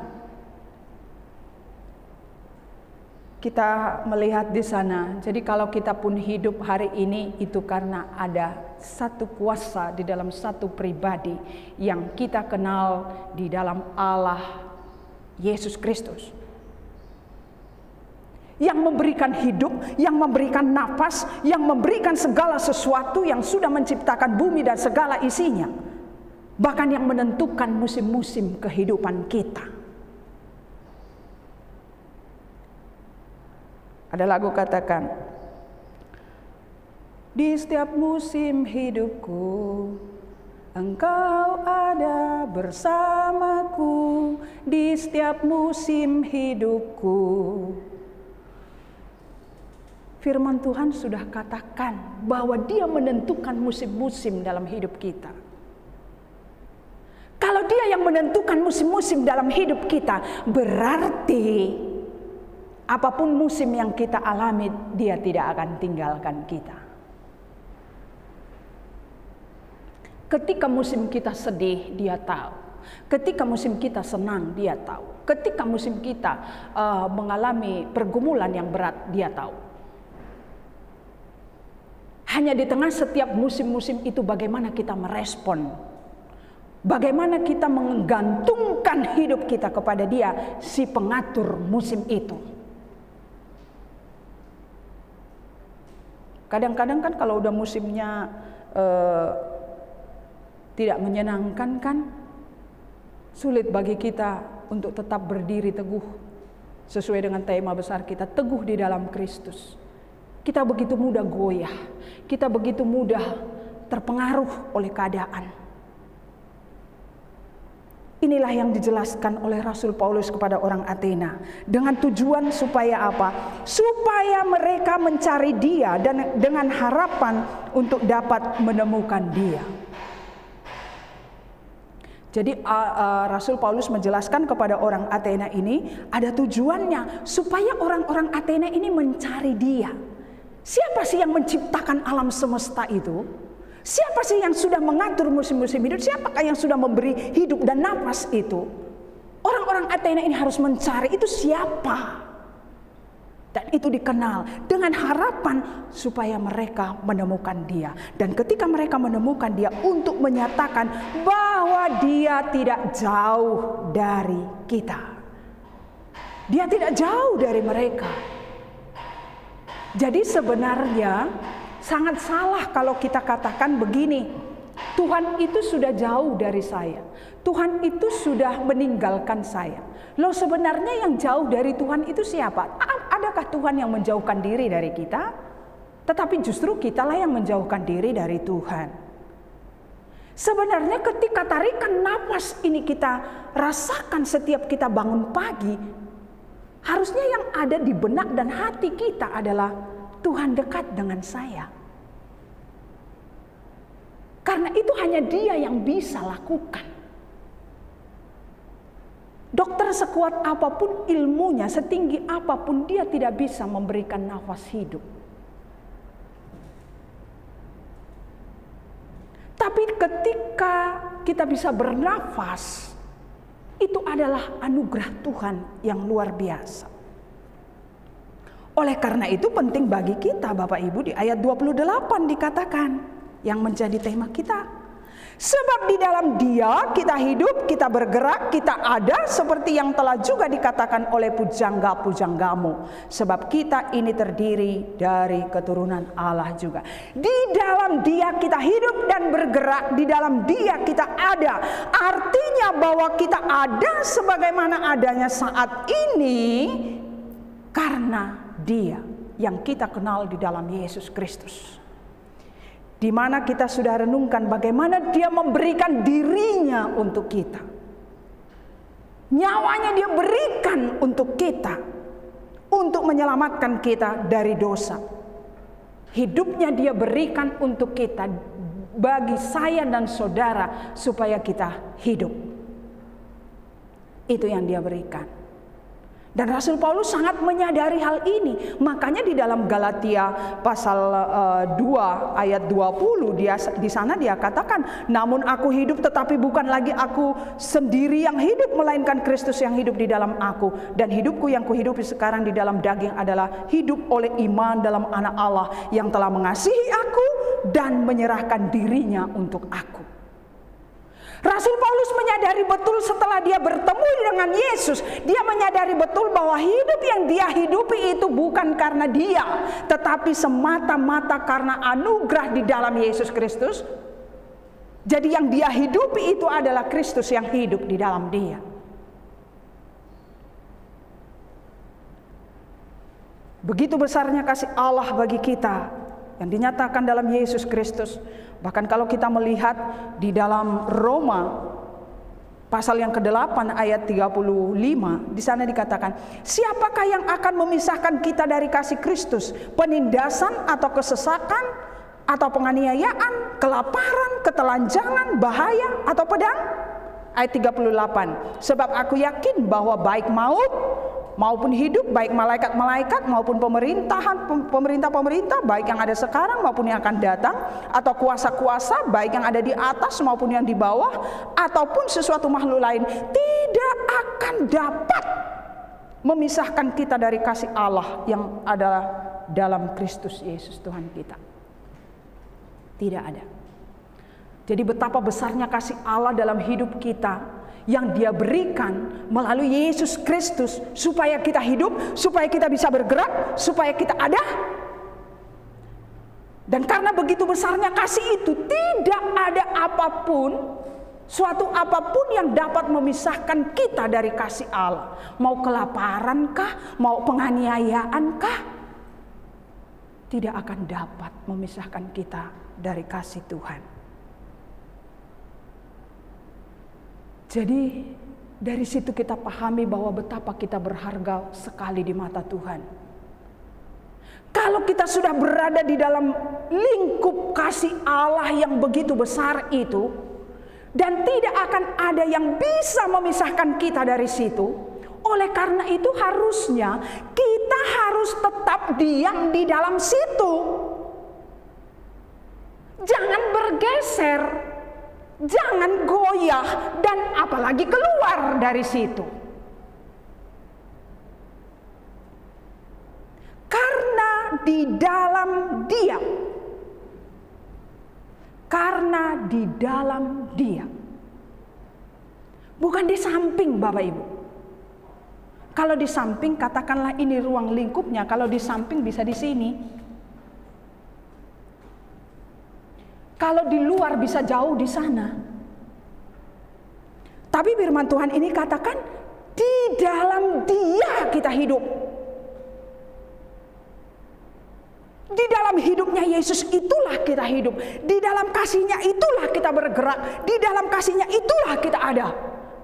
Kita melihat di sana, jadi kalau kita pun hidup hari ini itu karena ada satu kuasa di dalam satu pribadi yang kita kenal di dalam Allah Yesus Kristus. Yang memberikan hidup, yang memberikan nafas, yang memberikan segala sesuatu, yang sudah menciptakan bumi dan segala isinya. Bahkan yang menentukan musim-musim kehidupan kita. Ada lagu katakan, di setiap musim hidupku, Engkau ada bersamaku. Di setiap musim hidupku, Firman Tuhan sudah katakan bahwa Dia menentukan musim-musim dalam hidup kita. Kalau Dia yang menentukan musim-musim dalam hidup kita, berarti apapun musim yang kita alami, Dia tidak akan tinggalkan kita. Ketika musim kita sedih, Dia tahu. Ketika musim kita senang, Dia tahu. Ketika musim kita mengalami pergumulan yang berat, Dia tahu. Hanya di tengah setiap musim-musim itu bagaimana kita merespon. Bagaimana kita menggantungkan hidup kita kepada Dia, si pengatur musim itu. Kadang-kadang kan kalau udah musimnya tidak menyenangkan kan, sulit bagi kita untuk tetap berdiri teguh sesuai dengan tema besar kita, teguh di dalam Kristus. Kita begitu mudah goyah, kita begitu mudah terpengaruh oleh keadaan. Inilah yang dijelaskan oleh Rasul Paulus kepada orang Athena. Dengan tujuan supaya apa? Supaya mereka mencari Dia dan dengan harapan untuk dapat menemukan Dia. Jadi Rasul Paulus menjelaskan kepada orang Athena ini ada tujuannya supaya orang-orang Athena ini mencari Dia. Siapa sih yang menciptakan alam semesta itu? Siapa sih yang sudah mengatur musim-musim hidup? Siapakah yang sudah memberi hidup dan nafas itu? Orang-orang Athena ini harus mencari itu siapa? Dan itu dikenal dengan harapan supaya mereka menemukan Dia. Dan ketika mereka menemukan Dia untuk menyatakan bahwa Dia tidak jauh dari kita. Dia tidak jauh dari mereka. Jadi sebenarnya sangat salah kalau kita katakan begini, Tuhan itu sudah jauh dari saya, Tuhan itu sudah meninggalkan saya. Loh, sebenarnya yang jauh dari Tuhan itu siapa? Adakah Tuhan yang menjauhkan diri dari kita? Tetapi justru kitalah yang menjauhkan diri dari Tuhan. Sebenarnya ketika tarikan nafas ini kita rasakan setiap kita bangun pagi, harusnya yang ada di benak dan hati kita adalah Tuhan dekat dengan saya. Karena itu hanya Dia yang bisa lakukan. Dokter sekuat apapun ilmunya, setinggi apapun, dia tidak bisa memberikan nafas hidup. Tapi ketika kita bisa bernafas, itu adalah anugerah Tuhan yang luar biasa. Oleh karena itu penting bagi kita Bapak Ibu, di ayat 28 dikatakan yang menjadi tema kita. Sebab di dalam Dia kita hidup, kita bergerak, kita ada, seperti yang telah juga dikatakan oleh pujangga-pujanggamu. Sebab kita ini terdiri dari keturunan Allah juga. Di dalam Dia kita hidup dan bergerak, di dalam Dia kita ada. Artinya bahwa kita ada sebagaimana adanya saat ini karena Dia yang kita kenal di dalam Yesus Kristus. Di mana kita sudah renungkan bagaimana Dia memberikan dirinya untuk kita. Nyawanya Dia berikan untuk kita, untuk menyelamatkan kita dari dosa. Hidupnya Dia berikan untuk kita, bagi saya dan saudara, supaya kita hidup. Itu yang Dia berikan. Dan Rasul Paulus sangat menyadari hal ini. Makanya di dalam Galatia pasal 2 ayat 20 di sana dia katakan, namun aku hidup tetapi bukan lagi aku sendiri yang hidup, melainkan Kristus yang hidup di dalam aku. Dan hidupku yang kuhidupi sekarang di dalam daging adalah hidup oleh iman dalam Anak Allah yang telah mengasihi aku dan menyerahkan dirinya untuk aku. Rasul Paulus menyadari betul setelah dia bertemu dengan Yesus, dia menyadari betul bahwa hidup yang dia hidupi itu bukan karena dia, tetapi semata-mata karena anugerah di dalam Yesus Kristus. Jadi yang dia hidupi itu adalah Kristus yang hidup di dalam dia. Begitu besarnya kasih Allah bagi kita yang dinyatakan dalam Yesus Kristus. Bahkan kalau kita melihat di dalam Roma Pasal yang ke-8 ayat 35, di sana dikatakan, siapakah yang akan memisahkan kita dari kasih Kristus? Penindasan atau kesesakan atau penganiayaan, kelaparan, ketelanjangan, bahaya atau pedang? Ayat 38, sebab aku yakin bahwa baik maut maupun hidup, baik malaikat-malaikat maupun pemerintah-pemerintah, baik yang ada sekarang maupun yang akan datang, atau kuasa-kuasa, baik yang ada di atas maupun yang di bawah, ataupun sesuatu makhluk lain, tidak akan dapat memisahkan kita dari kasih Allah yang adalah dalam Kristus Yesus Tuhan kita. Tidak ada. Jadi betapa besarnya kasih Allah dalam hidup kita yang Dia berikan melalui Yesus Kristus supaya kita hidup, supaya kita bisa bergerak, supaya kita ada. Dan karena begitu besarnya kasih itu, tidak ada apapun, suatu apapun yang dapat memisahkan kita dari kasih Allah. Mau kelaparankah, mau penganiayaankah, tidak akan dapat memisahkan kita dari kasih Tuhan. Jadi dari situ kita pahami bahwa betapa kita berharga sekali di mata Tuhan. Kalau kita sudah berada di dalam lingkup kasih Allah yang begitu besar itu, dan tidak akan ada yang bisa memisahkan kita dari situ, oleh karena itu harusnya kita harus tetap diam di dalam situ. Jangan bergeser. Jangan goyah dan apalagi keluar dari situ. Karena di dalam Dia. Karena di dalam Dia. Bukan di samping Bapak Ibu. Kalau di samping katakanlah ini ruang lingkupnya, kalau di samping bisa di sini. Kalau di luar bisa jauh di sana. Tapi firman Tuhan ini katakan di dalam Dia kita hidup. Di dalam hidupnya Yesus itulah kita hidup. Di dalam kasih-Nya itulah kita bergerak. Di dalam kasih-Nya itulah kita ada.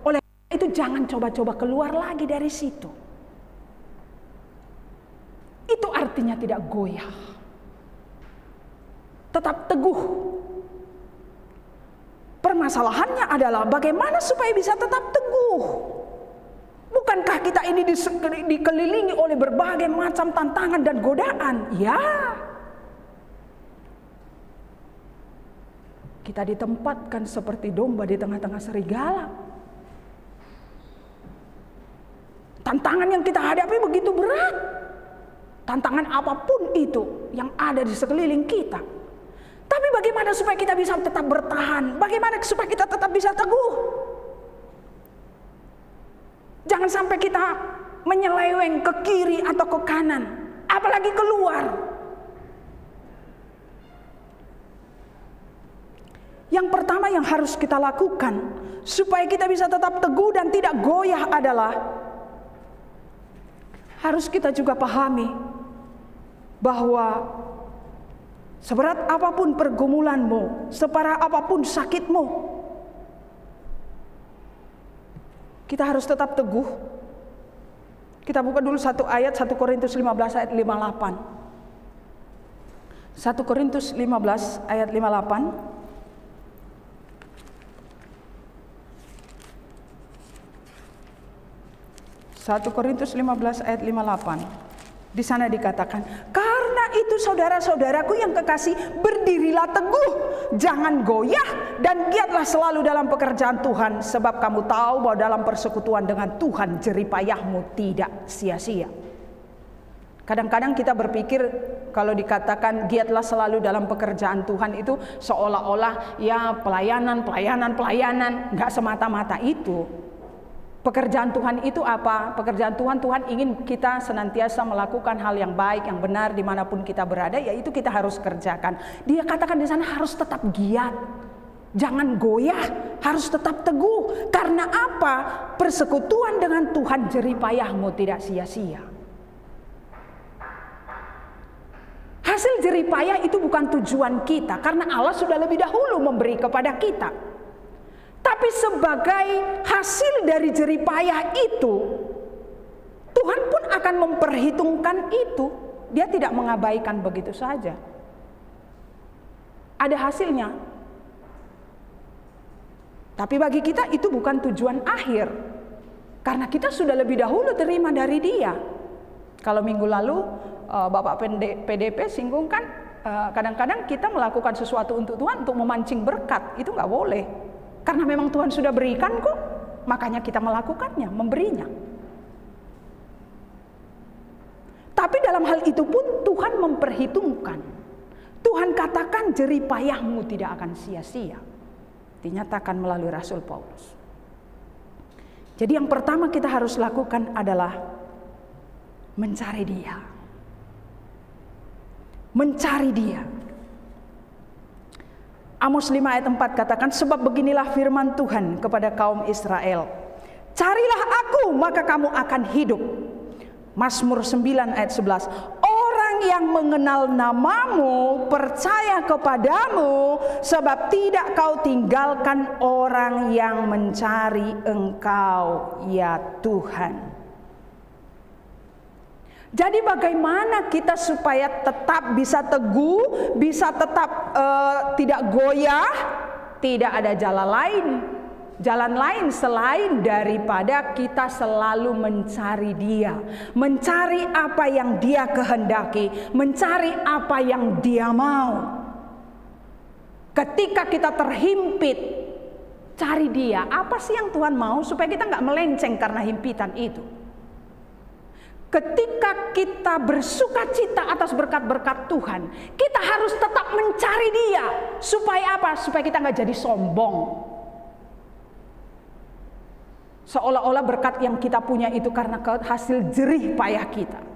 Oleh itu jangan coba-coba keluar lagi dari situ. Itu artinya tidak goyah. Tetap teguh. Permasalahannya adalah bagaimana supaya bisa tetap teguh. Bukankah kita ini dikelilingi oleh berbagai macam tantangan dan godaan? Ya. Kita ditempatkan seperti domba di tengah-tengah serigala. Tantangan yang kita hadapi begitu berat. Tantangan apapun itu yang ada di sekeliling kita. Tapi bagaimana supaya kita bisa tetap bertahan? Bagaimana supaya kita tetap bisa teguh? Jangan sampai kita menyeleweng ke kiri atau ke kanan, apalagi keluar. Yang pertama yang harus kita lakukan supaya kita bisa tetap teguh dan tidak goyah adalah harus kita juga pahami bahwa seberat apapun pergumulanmu, separah apapun sakitmu, kita harus tetap teguh. Kita buka dulu satu ayat, 1 Korintus 15 ayat 58. 1 Korintus 15 ayat 58. 1 Korintus 15 ayat 58. Di sana dikatakan, karena itu saudara-saudaraku yang kekasih, berdirilah teguh, jangan goyah, dan giatlah selalu dalam pekerjaan Tuhan, sebab kamu tahu bahwa dalam persekutuan dengan Tuhan jeripayahmu tidak sia-sia. Kadang-kadang kita berpikir kalau dikatakan giatlah selalu dalam pekerjaan Tuhan itu seolah-olah ya pelayanan, nggak semata-mata itu. Pekerjaan Tuhan itu apa? Pekerjaan Tuhan ingin kita senantiasa melakukan hal yang baik, yang benar dimanapun kita berada, yaitu kita harus kerjakan. Dia katakan di sana harus tetap giat, jangan goyah, harus tetap teguh. Karena apa? Persekutuan dengan Tuhan jeripayahmu tidak sia-sia. Hasil jeripayah itu bukan tujuan kita, karena Allah sudah lebih dahulu memberi kepada kita. Tapi Tapi sebagai hasil dari jerih payah itu, Tuhan pun akan memperhitungkan itu. Dia tidak mengabaikan begitu saja. Ada hasilnya. Tapi bagi kita itu bukan tujuan akhir. Karena kita sudah lebih dahulu terima dari Dia. Kalau minggu lalu Bapak PDP singgung kan, kadang-kadang kita melakukan sesuatu untuk Tuhan untuk memancing berkat. Itu nggak boleh. Karena memang Tuhan sudah berikan kok. Makanya kita melakukannya, memberinya. Tapi dalam hal itu pun Tuhan memperhitungkan. Tuhan katakan jerih payahmu tidak akan sia-sia. Dinyatakan melalui Rasul Paulus. Jadi yang pertama kita harus lakukan adalah mencari Dia. Mencari Dia. Amos 5 ayat 4 katakan, sebab beginilah firman Tuhan kepada kaum Israel. Carilah aku maka kamu akan hidup. Mazmur 9 ayat 11. Orang yang mengenal namamu percaya kepadamu, sebab tidak kau tinggalkan orang yang mencari engkau, ya Tuhan. Jadi bagaimana kita supaya tetap bisa teguh, bisa tetap tidak goyah, tidak ada jalan lain selain daripada kita selalu mencari Dia, mencari apa yang Dia kehendaki, mencari apa yang Dia mau. Ketika kita terhimpit, cari Dia. Apa sih yang Tuhan mau supaya kita nggak melenceng karena himpitan itu? Ketika kita bersuka cita atas berkat-berkat Tuhan, kita harus tetap mencari Dia. Supaya apa? Supaya kita nggak jadi sombong. Seolah-olah berkat yang kita punya itu karena hasil jerih payah kita.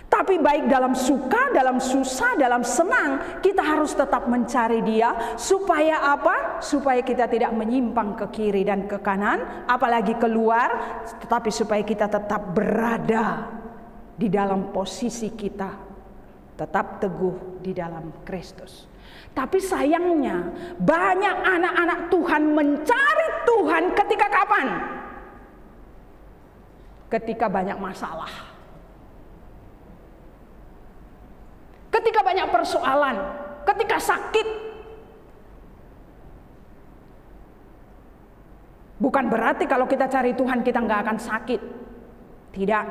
Tapi baik dalam suka, dalam susah, dalam senang, kita harus tetap mencari Dia. Supaya apa? Supaya kita tidak menyimpang ke kiri dan ke kanan, apalagi keluar, tetapi supaya kita tetap berada di dalam posisi kita, tetap teguh di dalam Kristus. Tapi sayangnya banyak anak-anak Tuhan mencari Tuhan ketika kapan? Ketika banyak masalah. Ketika banyak persoalan, ketika sakit. Bukan berarti kalau kita cari Tuhan kita nggak akan sakit. Tidak.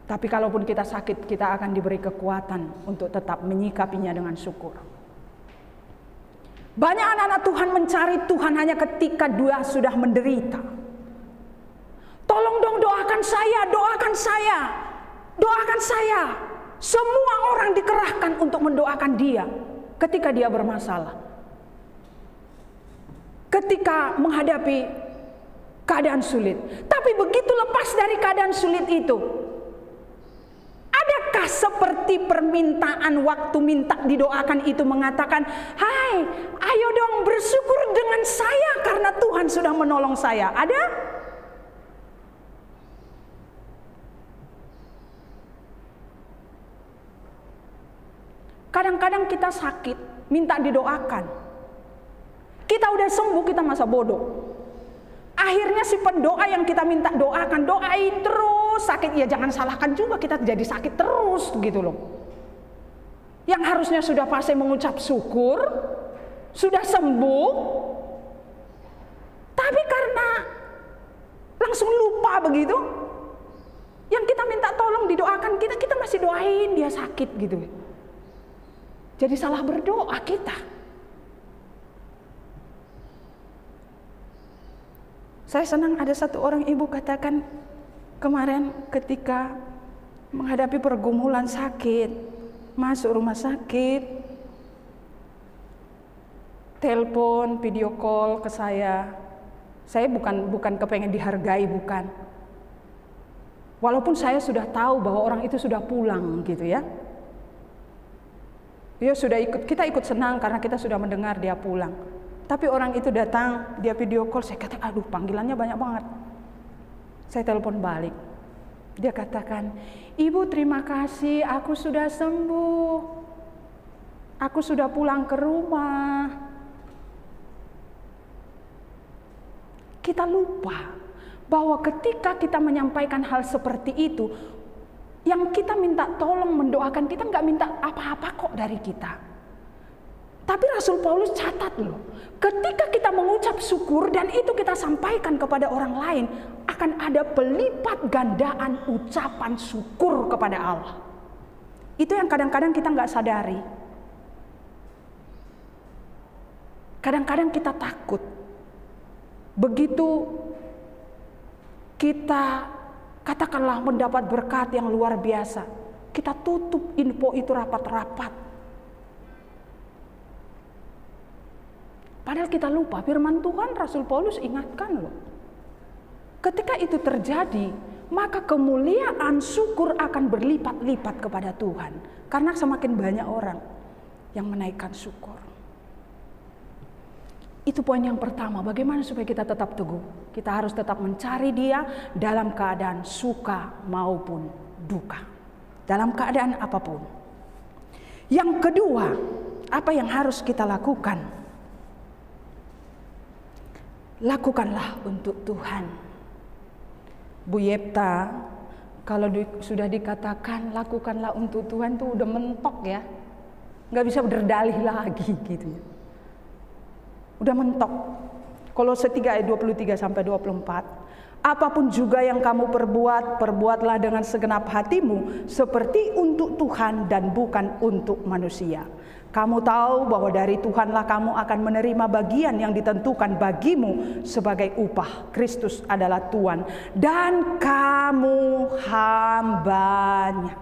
Tapi kalaupun kita sakit, kita akan diberi kekuatan untuk tetap menyikapinya dengan syukur. Banyak anak-anak Tuhan mencari Tuhan hanya ketika dia sudah menderita. Tolong dong doakan saya, doakan saya, doakan saya. Semua orang dikerahkan untuk mendoakan dia ketika dia bermasalah. Ketika menghadapi keadaan sulit. Tapi begitu lepas dari keadaan sulit itu, adakah seperti permintaan waktu minta didoakan itu mengatakan, hai, ayo dong bersyukur dengan saya karena Tuhan sudah menolong saya. Ada? Kadang-kadang kita sakit, minta didoakan. Kita udah sembuh, kita masa bodoh. Akhirnya si pendoa yang kita minta doakan, doain terus. Sakit, ya jangan salahkan juga kita jadi sakit terus gitu loh. Yang harusnya sudah pasti mengucap syukur, sudah sembuh. Tapi karena langsung lupa begitu, yang kita minta tolong didoakan, kita masih doain dia sakit gitu. Jadi salah berdoa kita. Saya senang ada satu orang ibu katakan kemarin ketika menghadapi pergumulan sakit, masuk rumah sakit, telepon, video call ke saya. Saya bukan kepengen dihargai, bukan. Walaupun saya sudah tahu bahwa orang itu sudah pulang gitu ya. Dia sudah kita ikut senang karena kita sudah mendengar dia pulang. Tapi orang itu datang, dia video call, saya kata, aduh panggilannya banyak banget. Saya telepon balik. Dia katakan, ibu terima kasih, aku sudah sembuh. Aku sudah pulang ke rumah. kita lupa bahwa ketika kita menyampaikan hal seperti itu, yang kita minta tolong mendoakan, kita nggak minta apa-apa kok dari kita. Tapi Rasul Paulus catat loh, ketika kita mengucap syukur dan itu kita sampaikan kepada orang lain, akan ada pelipat gandaan ucapan syukur kepada Allah. Itu yang kadang-kadang kita nggak sadari. Kadang-kadang kita takut. Begitu kita katakanlah mendapat berkat yang luar biasa, kita tutup info itu rapat-rapat. Padahal kita lupa firman Tuhan, Rasul Paulus ingatkan loh. Ketika itu terjadi, maka kemuliaan syukur akan berlipat-lipat kepada Tuhan. Karena semakin banyak orang yang menaikkan syukur. Itu poin yang pertama, bagaimana supaya kita tetap teguh. Kita harus tetap mencari Dia dalam keadaan suka maupun duka. Dalam keadaan apapun. Yang kedua, apa yang harus kita lakukan? Lakukanlah untuk Tuhan. Bu Yepta, kalau sudah dikatakan lakukanlah untuk Tuhan tuh udah mentok ya. Nggak bisa berdalih lagi gitu ya. Udah mentok. Kolose 3 ayat 23 sampai 24. Apapun juga yang kamu perbuat, perbuatlah dengan segenap hatimu seperti untuk Tuhan dan bukan untuk manusia. Kamu tahu bahwa dari Tuhanlah kamu akan menerima bagian yang ditentukan bagimu sebagai upah. Kristus adalah Tuhan dan kamu hambanya.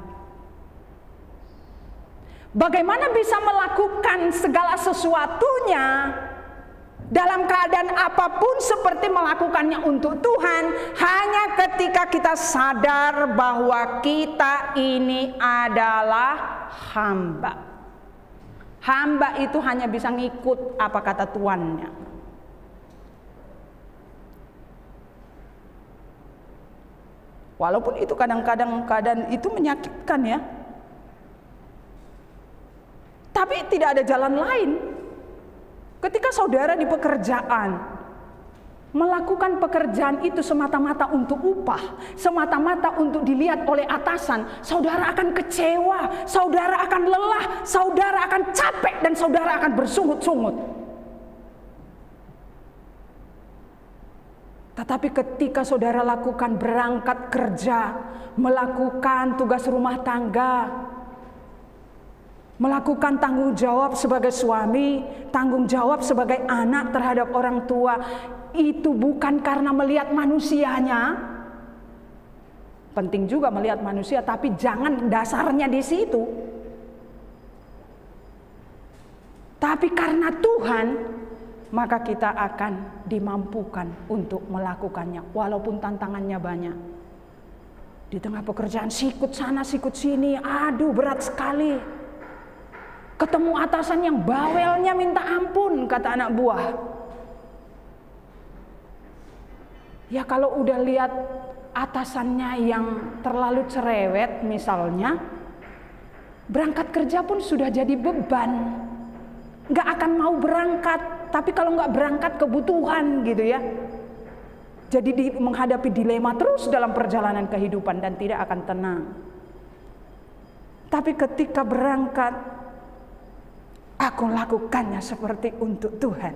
Bagaimana bisa melakukan segala sesuatunya dalam keadaan apapun seperti melakukannya untuk Tuhan? Hanya ketika kita sadar bahwa kita ini adalah hamba. Hamba itu hanya bisa ngikut apa kata tuannya. Walaupun itu kadang-kadang keadaan itu menyakitkan ya. Tapi tidak ada jalan lain. Ketika saudara di pekerjaan melakukan pekerjaan itu semata-mata untuk upah, semata-mata untuk dilihat oleh atasan, saudara akan kecewa, saudara akan lelah, saudara akan capek, dan saudara akan bersungut-sungut. Tetapi ketika saudara lakukan berangkat kerja, melakukan tugas rumah tangga, melakukan tanggung jawab sebagai suami, tanggung jawab sebagai anak terhadap orang tua, itu bukan karena melihat manusianya. Penting juga melihat manusia, tapi jangan dasarnya di situ. Tapi karena Tuhan, maka kita akan dimampukan untuk melakukannya, walaupun tantangannya banyak. Di tengah pekerjaan sikut sana sikut sini, aduh berat sekali. Ketemu atasan yang bawelnya minta ampun, kata anak buah. Ya kalau udah lihat atasannya yang terlalu cerewet misalnya, berangkat kerja pun sudah jadi beban. Nggak akan mau berangkat, tapi kalau nggak berangkat kebutuhan gitu ya. Jadi menghadapi dilema terus dalam perjalanan kehidupan dan tidak akan tenang. Tapi ketika berangkat, aku lakukannya seperti untuk Tuhan.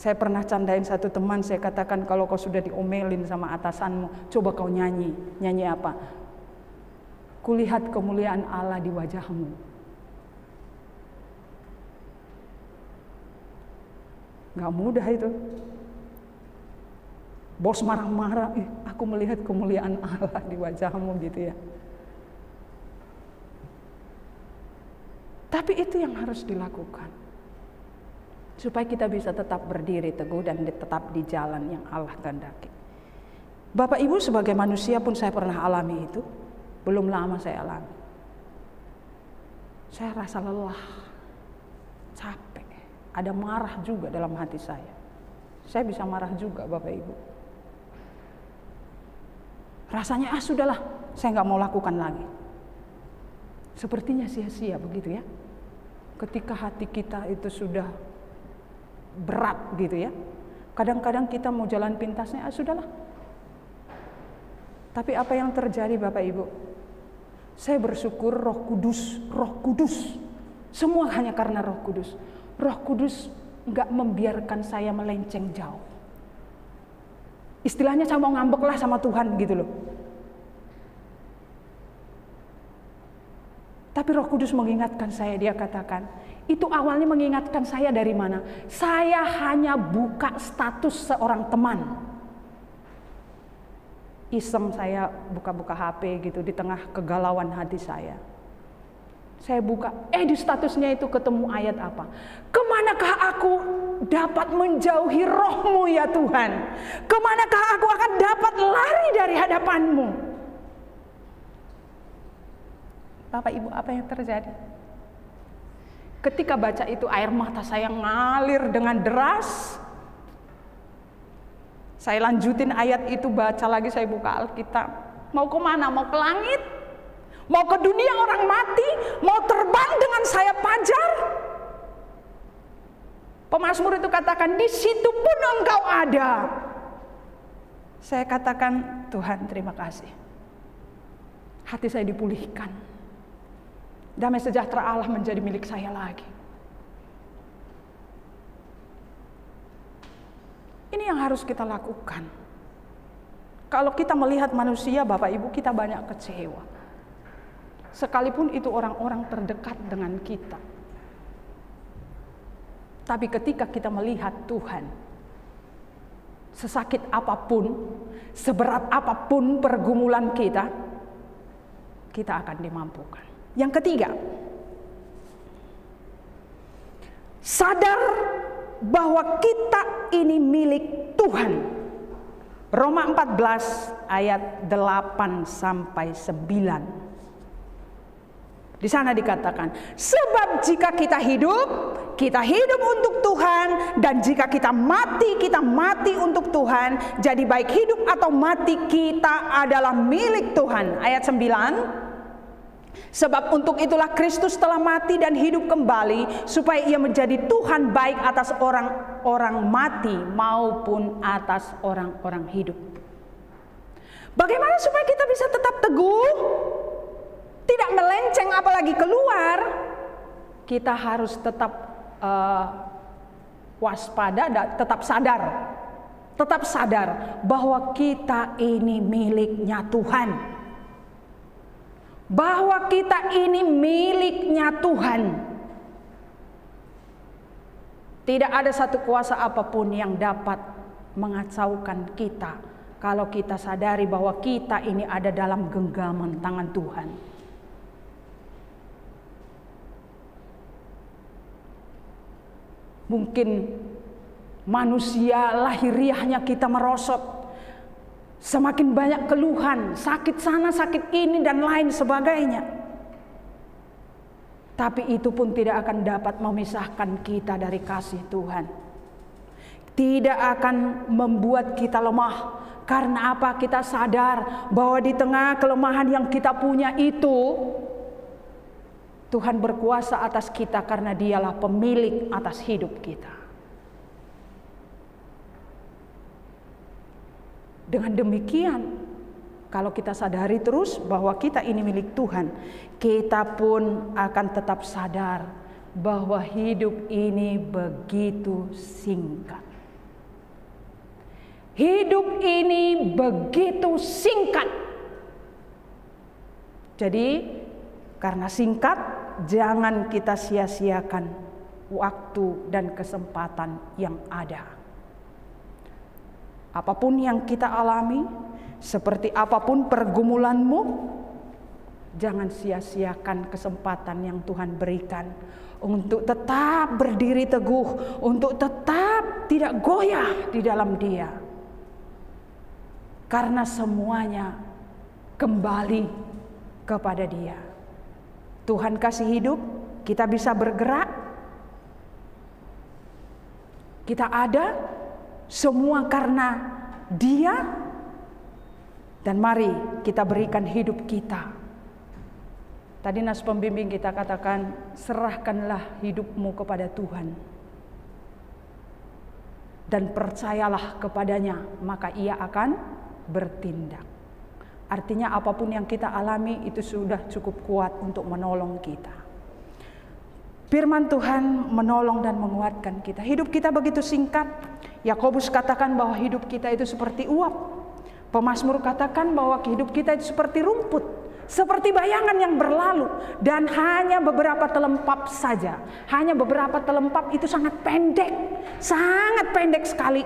Saya pernah candain satu teman, saya katakan kalau kau sudah diomelin sama atasanmu, coba kau nyanyi. Nyanyi apa? Kulihat kemuliaan Allah di wajahmu. Gak mudah itu. Bos marah-marah, aku melihat kemuliaan Allah di wajahmu gitu ya. Tapi itu yang harus dilakukan. Supaya kita bisa tetap berdiri teguh dan tetap di jalan yang Allah kehendaki. Bapak Ibu, sebagai manusia pun saya pernah alami itu. Belum lama saya alami. Saya rasa lelah, capek, ada marah juga dalam hati saya. Saya bisa marah juga Bapak Ibu. Rasanya sudahlah, saya nggak mau lakukan lagi. Sepertinya sia-sia begitu ya. Ketika hati kita itu sudah berat gitu ya. Kadang-kadang kita mau jalan pintasnya, sudahlah. Tapi apa yang terjadi Bapak Ibu? Saya bersyukur Roh Kudus. Semua hanya karena Roh Kudus. Roh Kudus enggak membiarkan saya melenceng jauh. Istilahnya saya mau ngambek lah sama Tuhan gitu loh. Tapi Roh Kudus mengingatkan saya, dia katakan, itu awalnya mengingatkan saya dari mana? Saya hanya buka status seorang teman. Iseng saya buka-buka HP gitu di tengah kegalauan hati saya. Saya buka, di statusnya itu ketemu ayat apa? Kemanakah aku dapat menjauhi Roh-Mu ya Tuhan? Kemanakah aku akan dapat lari dari hadapan-Mu? Bapak Ibu, apa yang terjadi? Ketika baca itu air mata saya ngalir dengan deras. Saya lanjutin ayat itu, baca lagi, saya buka Alkitab. Mau kemana? Mau ke langit? Mau ke dunia orang mati? Mau terbang dengan sayap fajar? Pemazmur itu katakan, di situ pun Engkau ada. Saya katakan, Tuhan terima kasih. Hati saya dipulihkan. Damai sejahtera Allah menjadi milik saya lagi. Ini yang harus kita lakukan. Kalau kita melihat manusia, Bapak Ibu, kita banyak kecewa. Sekalipun itu orang-orang terdekat dengan kita. Tapi ketika kita melihat Tuhan, sesakit apapun, seberat apapun pergumulan kita akan dimampukan. Yang ketiga, sadar bahwa kita ini milik Tuhan. Roma 14 ayat 8 sampai 9. Di sana dikatakan, sebab jika kita hidup untuk Tuhan, dan jika kita mati untuk Tuhan. Jadi baik hidup atau mati, kita adalah milik Tuhan. Ayat 9. Sebab untuk itulah Kristus telah mati dan hidup kembali, supaya ia menjadi Tuhan baik atas orang-orang mati maupun atas orang-orang hidup. Bagaimana supaya kita bisa tetap teguh, tidak melenceng apalagi keluar? Kita harus tetap waspada dan tetap sadar bahwa kita ini miliknya Tuhan. Bahwa kita ini miliknya Tuhan. Tidak ada satu kuasa apapun yang dapat mengacaukan kita kalau kita sadari bahwa kita ini ada dalam genggaman tangan Tuhan. Mungkin manusia lahiriahnya kita merosot. Semakin banyak keluhan, sakit sana, sakit ini, dan lain sebagainya. Tapi itu pun tidak akan dapat memisahkan kita dari kasih Tuhan. Tidak akan membuat kita lemah. Karena apa? Kita sadar bahwa di tengah kelemahan yang kita punya itu, Tuhan berkuasa atas kita karena Dialah pemilik atas hidup kita. Dengan demikian, kalau kita sadari terus bahwa kita ini milik Tuhan, kita pun akan tetap sadar bahwa hidup ini begitu singkat. Hidup ini begitu singkat. Jadi, karena singkat, jangan kita sia-siakan waktu dan kesempatan yang ada. Apapun yang kita alami, seperti apapun pergumulanmu, jangan sia-siakan kesempatan yang Tuhan berikan untuk tetap berdiri teguh, untuk tetap tidak goyah di dalam Dia. Karena semuanya kembali kepada Dia. Tuhan kasih hidup, kita bisa bergerak, kita ada, semua karena Dia. Dan mari kita berikan hidup kita. Tadi nas pembimbing kita katakan, serahkanlah hidupmu kepada Tuhan. dan percayalah kepadanya, maka ia akan bertindak. Artinya apapun yang kita alami itu sudah cukup kuat untuk menolong kita. Firman Tuhan menolong dan menguatkan kita. Hidup kita begitu singkat. Yakobus katakan bahwa hidup kita itu seperti uap. Pemazmur katakan bahwa hidup kita itu seperti rumput, seperti bayangan yang berlalu, dan hanya beberapa telempap saja. Hanya beberapa telempap itu sangat pendek sekali.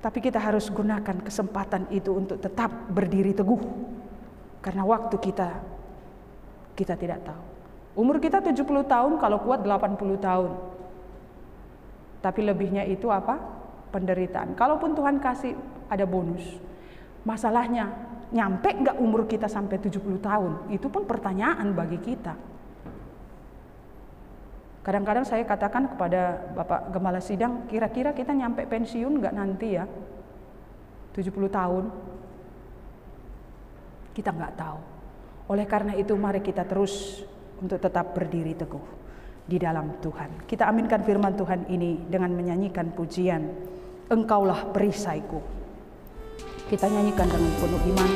Tapi kita harus gunakan kesempatan itu untuk tetap berdiri teguh. Karena waktu kita tidak tahu. Umur kita 70 tahun, kalau kuat 80 tahun. Tapi lebihnya itu apa? Penderitaan. Kalaupun Tuhan kasih ada bonus. Masalahnya, nyampe nggak umur kita sampai 70 tahun? Itu pun pertanyaan bagi kita. Kadang-kadang saya katakan kepada Bapak Gembala Sidang, kira-kira kita nyampe pensiun nggak nanti ya? 70 tahun? Kita nggak tahu. Oleh karena itu mari kita terus untuk tetap berdiri teguh di dalam Tuhan. Kita aminkan firman Tuhan ini dengan menyanyikan pujian, Engkaulah perisaiku. Kita nyanyikan dengan penuh iman.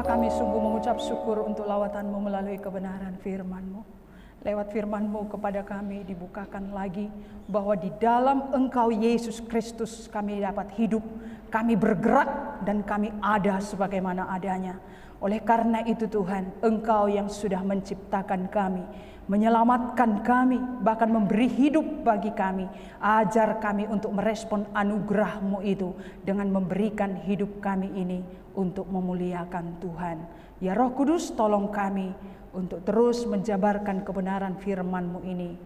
Kami sungguh mengucap syukur untuk lawatan-Mu melalui kebenaran firman-Mu. Lewat firman-Mu kepada kami dibukakan lagi bahwa di dalam Engkau Yesus Kristus kami dapat hidup, kami bergerak dan kami ada sebagaimana adanya. Oleh karena itu Tuhan, Engkau yang sudah menciptakan kami, menyelamatkan kami, bahkan memberi hidup bagi kami. Ajar kami untuk merespon anugerah-Mu itu dengan memberikan hidup kami ini untuk memuliakan Tuhan. Ya Roh Kudus, tolong kami untuk terus menjabarkan kebenaran firman-Mu ini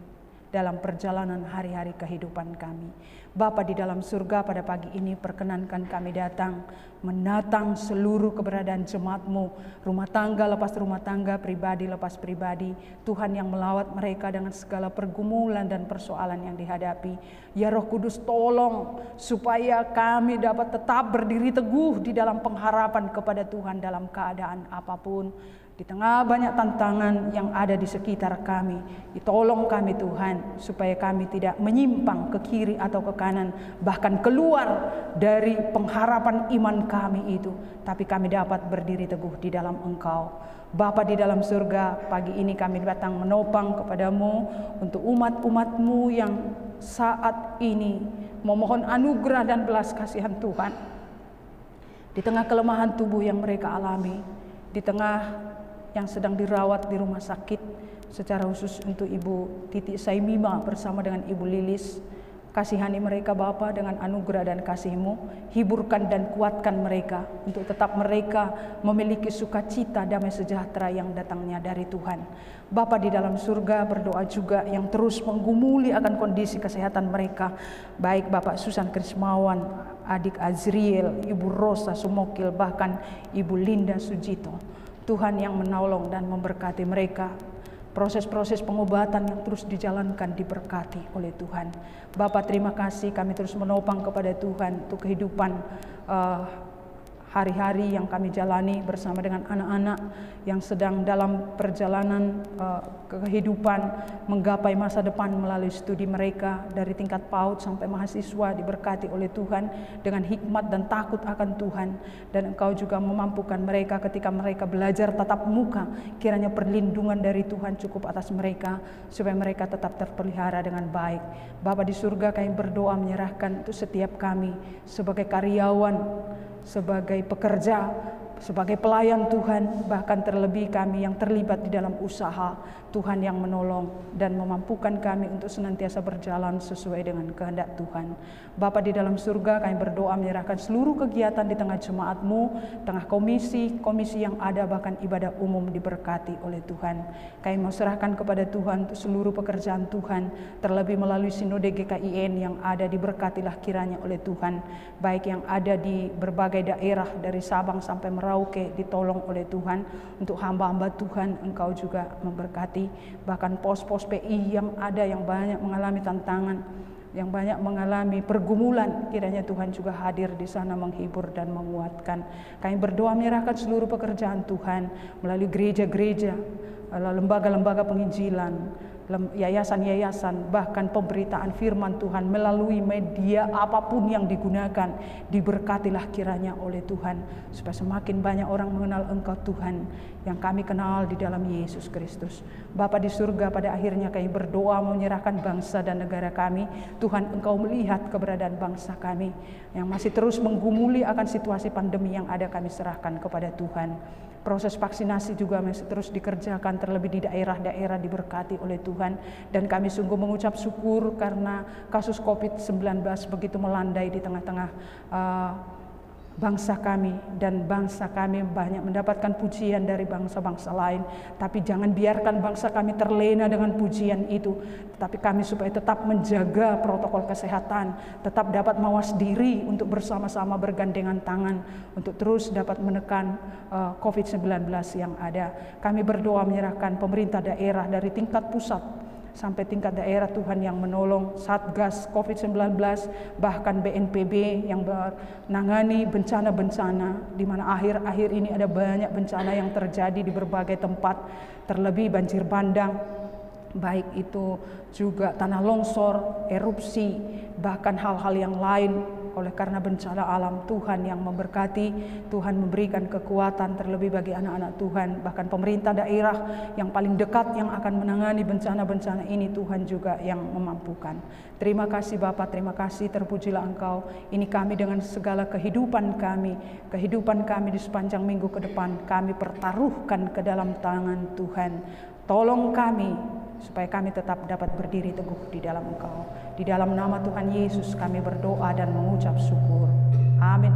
dalam perjalanan hari-hari kehidupan kami. Bapa di dalam surga, pada pagi ini perkenankan kami datang menatang seluruh keberadaan jemaat-Mu, rumah tangga lepas rumah tangga, pribadi lepas pribadi. Tuhan yang melawat mereka dengan segala pergumulan dan persoalan yang dihadapi. Ya Roh Kudus, tolong supaya kami dapat tetap berdiri teguh di dalam pengharapan kepada Tuhan dalam keadaan apapun. Di tengah banyak tantangan yang ada di sekitar kami, tolong kami Tuhan, supaya kami tidak menyimpang ke kiri atau ke kanan, bahkan keluar dari pengharapan iman kami itu, tapi kami dapat berdiri teguh di dalam Engkau. Bapa di dalam surga, pagi ini kami datang menopang kepadamu untuk umat-umat-Mu yang saat ini memohon anugerah dan belas kasihan Tuhan. Di tengah kelemahan tubuh yang mereka alami, di tengah yang sedang dirawat di rumah sakit, secara khusus untuk Ibu Titi Saimima bersama dengan Ibu Lilis. Kasihani mereka Bapa dengan anugerah dan kasih-Mu, hiburkan dan kuatkan mereka untuk tetap mereka memiliki sukacita damai sejahtera yang datangnya dari Tuhan. Bapa di dalam surga, berdoa juga yang terus menggumuli akan kondisi kesehatan mereka, baik Bapak Susan Krismawan, adik Azriel, Ibu Rosa Sumokil, bahkan Ibu Linda Sujito. Tuhan yang menolong dan memberkati mereka. Proses-proses pengobatan yang terus dijalankan diberkati oleh Tuhan. Bapa, terima kasih, kami terus menopang kepada Tuhan untuk kehidupan hari-hari yang kami jalani bersama dengan anak-anak yang sedang dalam perjalanan kehidupan menggapai masa depan melalui studi mereka dari tingkat PAUD sampai mahasiswa, diberkati oleh Tuhan dengan hikmat dan takut akan Tuhan, dan Engkau juga memampukan mereka ketika mereka belajar tatap muka. Kiranya perlindungan dari Tuhan cukup atas mereka supaya mereka tetap terpelihara dengan baik. Bapa di surga, kami berdoa menyerahkan untuk setiap kami sebagai karyawan, sebagai pekerja, sebagai pelayan Tuhan, bahkan terlebih kami yang terlibat di dalam usaha. Tuhan yang menolong dan memampukan kami untuk senantiasa berjalan sesuai dengan kehendak Tuhan. Bapa di dalam surga, kami berdoa menyerahkan seluruh kegiatan di tengah jemaat-Mu, tengah komisi yang ada, bahkan ibadah umum diberkati oleh Tuhan. Kami mau serahkan kepada Tuhan untuk seluruh pekerjaan Tuhan, terlebih melalui sinode GKIN yang ada, diberkatilah kiranya oleh Tuhan, baik yang ada di berbagai daerah dari Sabang sampai Merauke ditolong oleh Tuhan. Untuk hamba-hamba Tuhan, Engkau juga memberkati, bahkan pos-pos PI yang ada yang banyak mengalami tantangan, yang banyak mengalami pergumulan, kiranya Tuhan juga hadir di sana menghibur dan menguatkan. Kami berdoa menyerahkan seluruh pekerjaan Tuhan melalui gereja-gereja, lembaga-lembaga penginjilan, yayasan-yayasan, bahkan pemberitaan firman Tuhan melalui media apapun yang digunakan, diberkatilah kiranya oleh Tuhan, supaya semakin banyak orang mengenal Engkau Tuhan yang kami kenal di dalam Yesus Kristus. Bapa di surga, pada akhirnya kami berdoa menyerahkan bangsa dan negara kami. Tuhan, Engkau melihat keberadaan bangsa kami yang masih terus menggumuli akan situasi pandemi yang ada, kami serahkan kepada Tuhan. Proses vaksinasi juga masih terus dikerjakan, terlebih di daerah-daerah, diberkati oleh Tuhan. Dan kami sungguh mengucap syukur karena kasus COVID-19 begitu melandai di tengah-tengah bangsa kami, dan bangsa kami banyak mendapatkan pujian dari bangsa-bangsa lain. Tapi jangan biarkan bangsa kami terlena dengan pujian itu, tetapi kami supaya tetap menjaga protokol kesehatan, tetap dapat mawas diri untuk bersama-sama bergandengan tangan untuk terus dapat menekan COVID-19 yang ada. Kami berdoa menyerahkan pemerintah daerah dari tingkat pusat sampai tingkat daerah, Tuhan yang menolong Satgas COVID-19, bahkan BNPB yang menangani bencana-bencana, di mana akhir-akhir ini ada banyak bencana yang terjadi di berbagai tempat, terlebih banjir bandang, baik itu juga tanah longsor, erupsi, bahkan hal-hal yang lain. Oleh karena bencana alam, Tuhan yang memberkati, Tuhan memberikan kekuatan, terlebih bagi anak-anak Tuhan, bahkan pemerintah daerah yang paling dekat yang akan menangani bencana-bencana ini, Tuhan juga yang memampukan. Terima kasih Bapa, terima kasih, terpujilah Engkau. Ini kami dengan segala kehidupan kami di sepanjang minggu ke depan, kami pertaruhkan ke dalam tangan Tuhan. Tolong kami supaya kami tetap dapat berdiri teguh di dalam Engkau. Di dalam nama Tuhan Yesus kami berdoa dan mengucap syukur. Amin.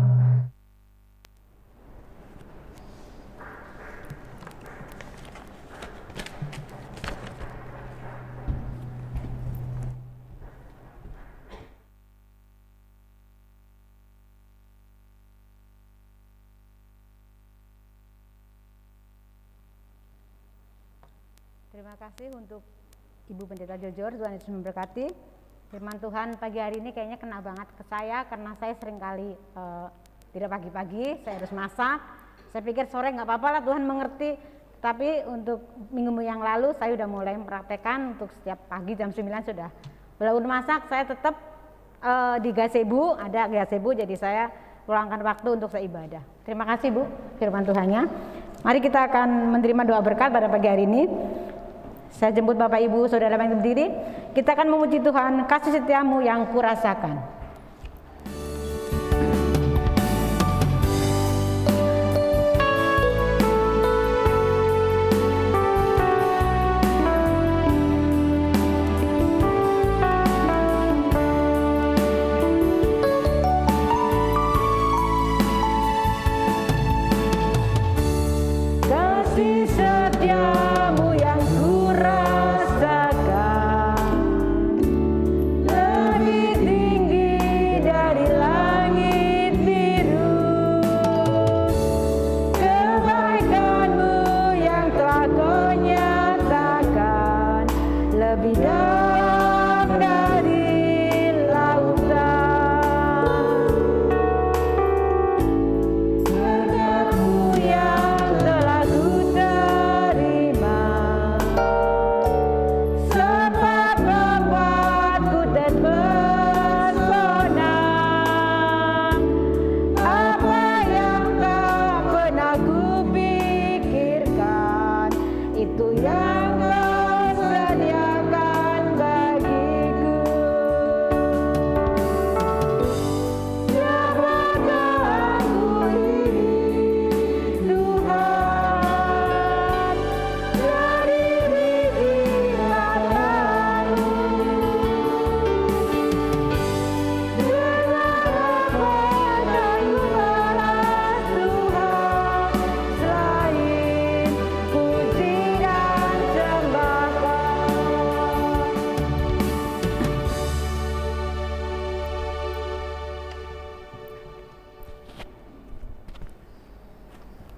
Terima kasih untuk Ibu Pendeta Jojor, Tuhan Yesus memberkati. Firman Tuhan pagi hari ini kayaknya kena banget ke saya karena saya seringkali tidak pagi-pagi, saya harus masak. Saya pikir sore nggak apa-apa lah, Tuhan mengerti. Tapi untuk minggu yang lalu saya sudah mulai mempraktekkan untuk setiap pagi jam 9 sudah. Walaupun masak saya tetap di gazebo, ada gazebo, jadi saya luangkan waktu untuk saya ibadah. Terima kasih Bu firman Tuhannya. Mari kita akan menerima doa berkat pada pagi hari ini. Saya jemput Bapak Ibu Saudara yang berdiri. Kita akan memuji Tuhan, kasih setiamu yang kurasakan.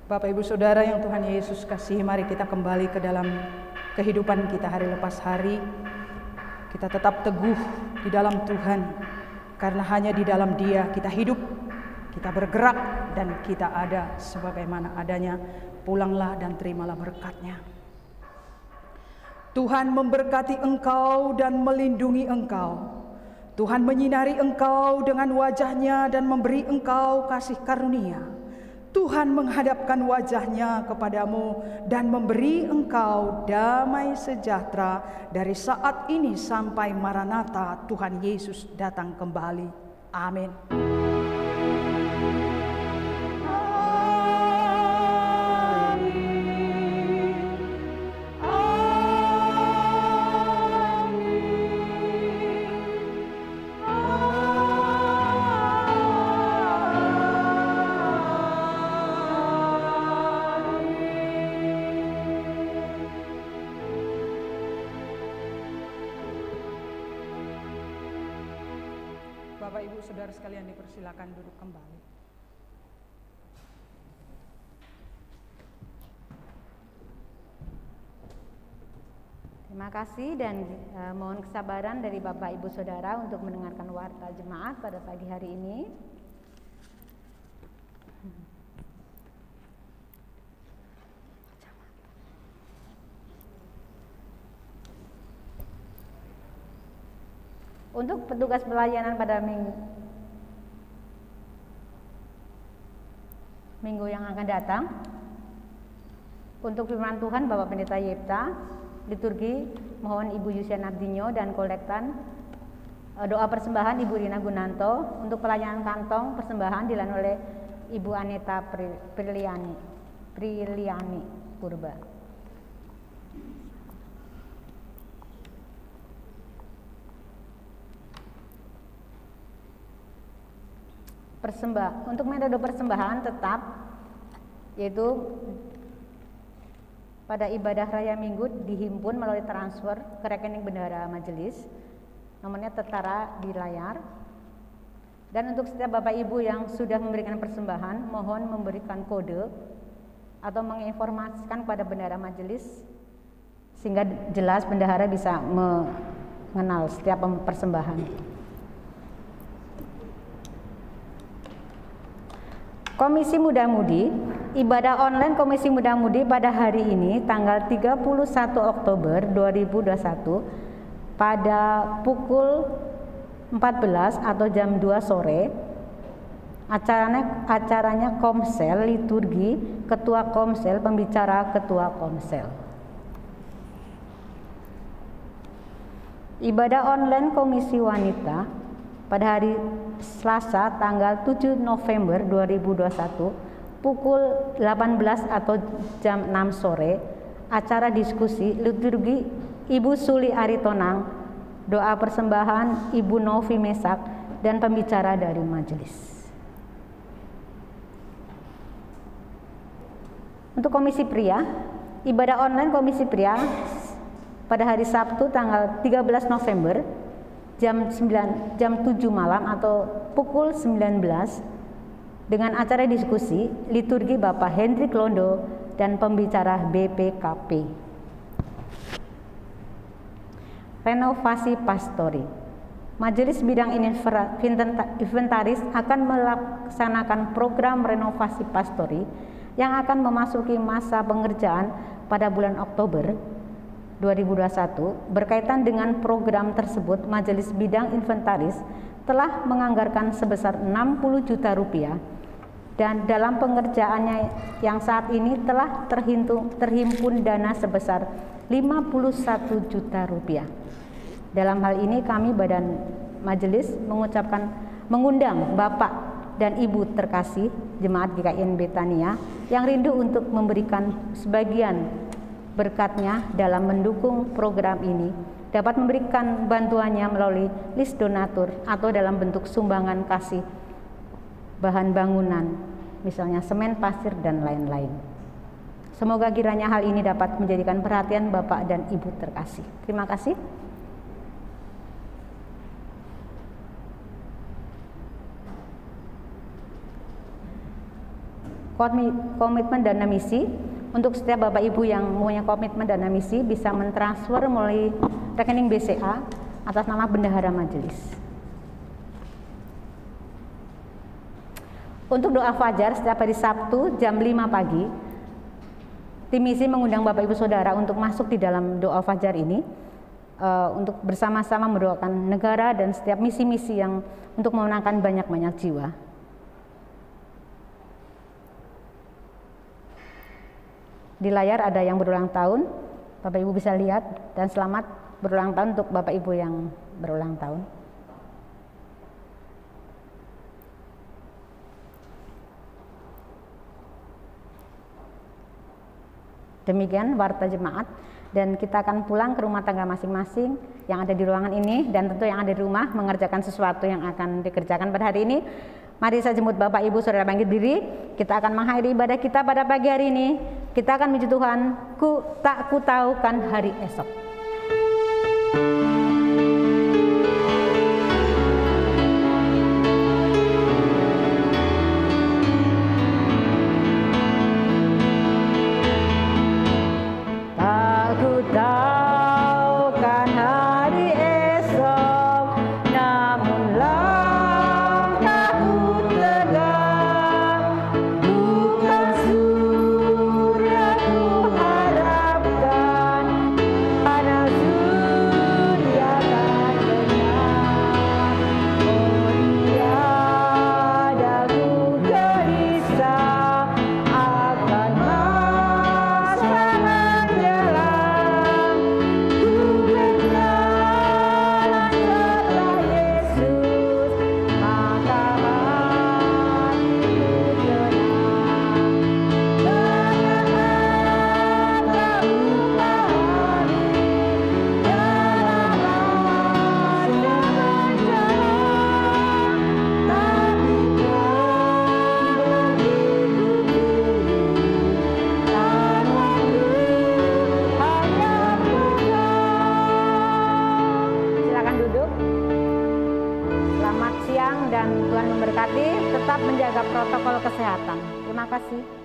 Bapak Ibu Saudara yang Tuhan Yesus kasihi, mari kita kembali ke dalam kehidupan kita hari lepas hari. Kita tetap teguh di dalam Tuhan, karena hanya di dalam Dia kita hidup, kita bergerak, dan kita ada sebagaimana adanya. Pulanglah dan terimalah berkat-Nya. Tuhan memberkati engkau dan melindungi engkau. Tuhan menyinari engkau dengan wajah-Nya dan memberi engkau kasih karunia. Tuhan menghadapkan wajah-Nya kepadamu dan memberi engkau damai sejahtera dari saat ini sampai Maranatha, Tuhan Yesus datang kembali. Amin. Bapak Ibu Saudara sekalian dipersilakan duduk kembali. Terima kasih dan mohon kesabaran dari Bapak Ibu Saudara untuk mendengarkan warta jemaat pada pagi hari ini. Untuk petugas pelayanan pada minggu yang akan datang, untuk firman Tuhan Bapak Pendeta Yepta, liturgi mohon Ibu Yusiana Abdinyo, dan kolektan doa persembahan Ibu Rina Gunanto. Untuk pelayanan kantong persembahan dilakukan oleh Ibu Aneta Priliani Purba. Untuk metode persembahan tetap, yaitu pada ibadah raya minggu dihimpun melalui transfer ke rekening bendahara majelis, nomornya tertera di layar. Dan untuk setiap Bapak Ibu yang sudah memberikan persembahan, mohon memberikan kode atau menginformasikan kepada bendahara majelis sehingga jelas bendahara bisa mengenal setiap persembahan. Komisi Muda-Mudi, ibadah online Komisi Muda-Mudi pada hari ini tanggal 31 Oktober 2021 pada pukul 14 atau jam 2 sore. Acaranya komsel, liturgi, ketua komsel, pembicara ketua komsel. Ibadah online Komisi Wanita pada hari Selasa tanggal 7 November 2021 pukul 18 atau jam 6 sore, acara diskusi liturgi Ibu Suli Aritonang, doa persembahan Ibu Novi Mesak, dan pembicara dari majelis. Untuk Komisi Pria, ibadah online Komisi Pria pada hari Sabtu tanggal 13 November jam 7 malam atau pukul 19 dengan acara diskusi liturgi Bapak Hendrik Londo dan pembicara BPKP. Renovasi pastori. Majelis Bidang Inventaris akan melaksanakan program renovasi pastori yang akan memasuki masa pengerjaan pada bulan Oktober 2021. Berkaitan dengan program tersebut, Majelis Bidang Inventaris telah menganggarkan sebesar 60 juta rupiah dan dalam pengerjaannya yang saat ini telah terhimpun dana sebesar 51 juta rupiah. Dalam hal ini kami Badan Majelis mengundang Bapak dan Ibu terkasih Jemaat GKIN Betania yang rindu untuk memberikan sebagian berkatnya dalam mendukung program ini, dapat memberikan bantuannya melalui list donatur atau dalam bentuk sumbangan kasih bahan bangunan, misalnya semen, pasir, dan lain-lain. Semoga kiranya hal ini dapat menjadikan perhatian Bapak dan Ibu terkasih. Terima kasih. Komitmen dana misi. Untuk setiap Bapak Ibu yang punya komitmen dana misi bisa mentransfer melalui rekening BCA atas nama bendahara majelis. Untuk doa fajar setiap hari Sabtu jam 5 pagi, tim misi mengundang Bapak Ibu Saudara untuk masuk di dalam doa fajar ini untuk bersama-sama mendoakan negara dan setiap misi-misi yang untuk memenangkan banyak-banyak jiwa. Di layar ada yang berulang tahun, Bapak Ibu bisa lihat, dan selamat berulang tahun untuk Bapak Ibu yang berulang tahun. Demikian warta jemaat, dan kita akan pulang ke rumah tangga masing-masing yang ada di ruangan ini, dan tentu yang ada di rumah mengerjakan sesuatu yang akan dikerjakan pada hari ini. Mari saya jemput Bapak Ibu Saudara bangkit diri. Kita akan mengakhiri ibadah kita pada pagi hari ini. Kita akan memuji Tuhan, tak kutahukan hari esok. Tak kutahukan hari esok, namun langkahku tegak, bukan surya ku harapkan, karena surya kan lenyap. Oh tiada ku gelisah akan masa menjelang, ku berjalan setelah Yesus, maka hatiku tenang. Ternyata upahani dalam masa menjelang, tapi kan begitu dan waktu hanya pulang. Silakan duduk. Selamat siang dan Tuhan memberkati. Tetap menjaga protokol kesehatan. Terima kasih.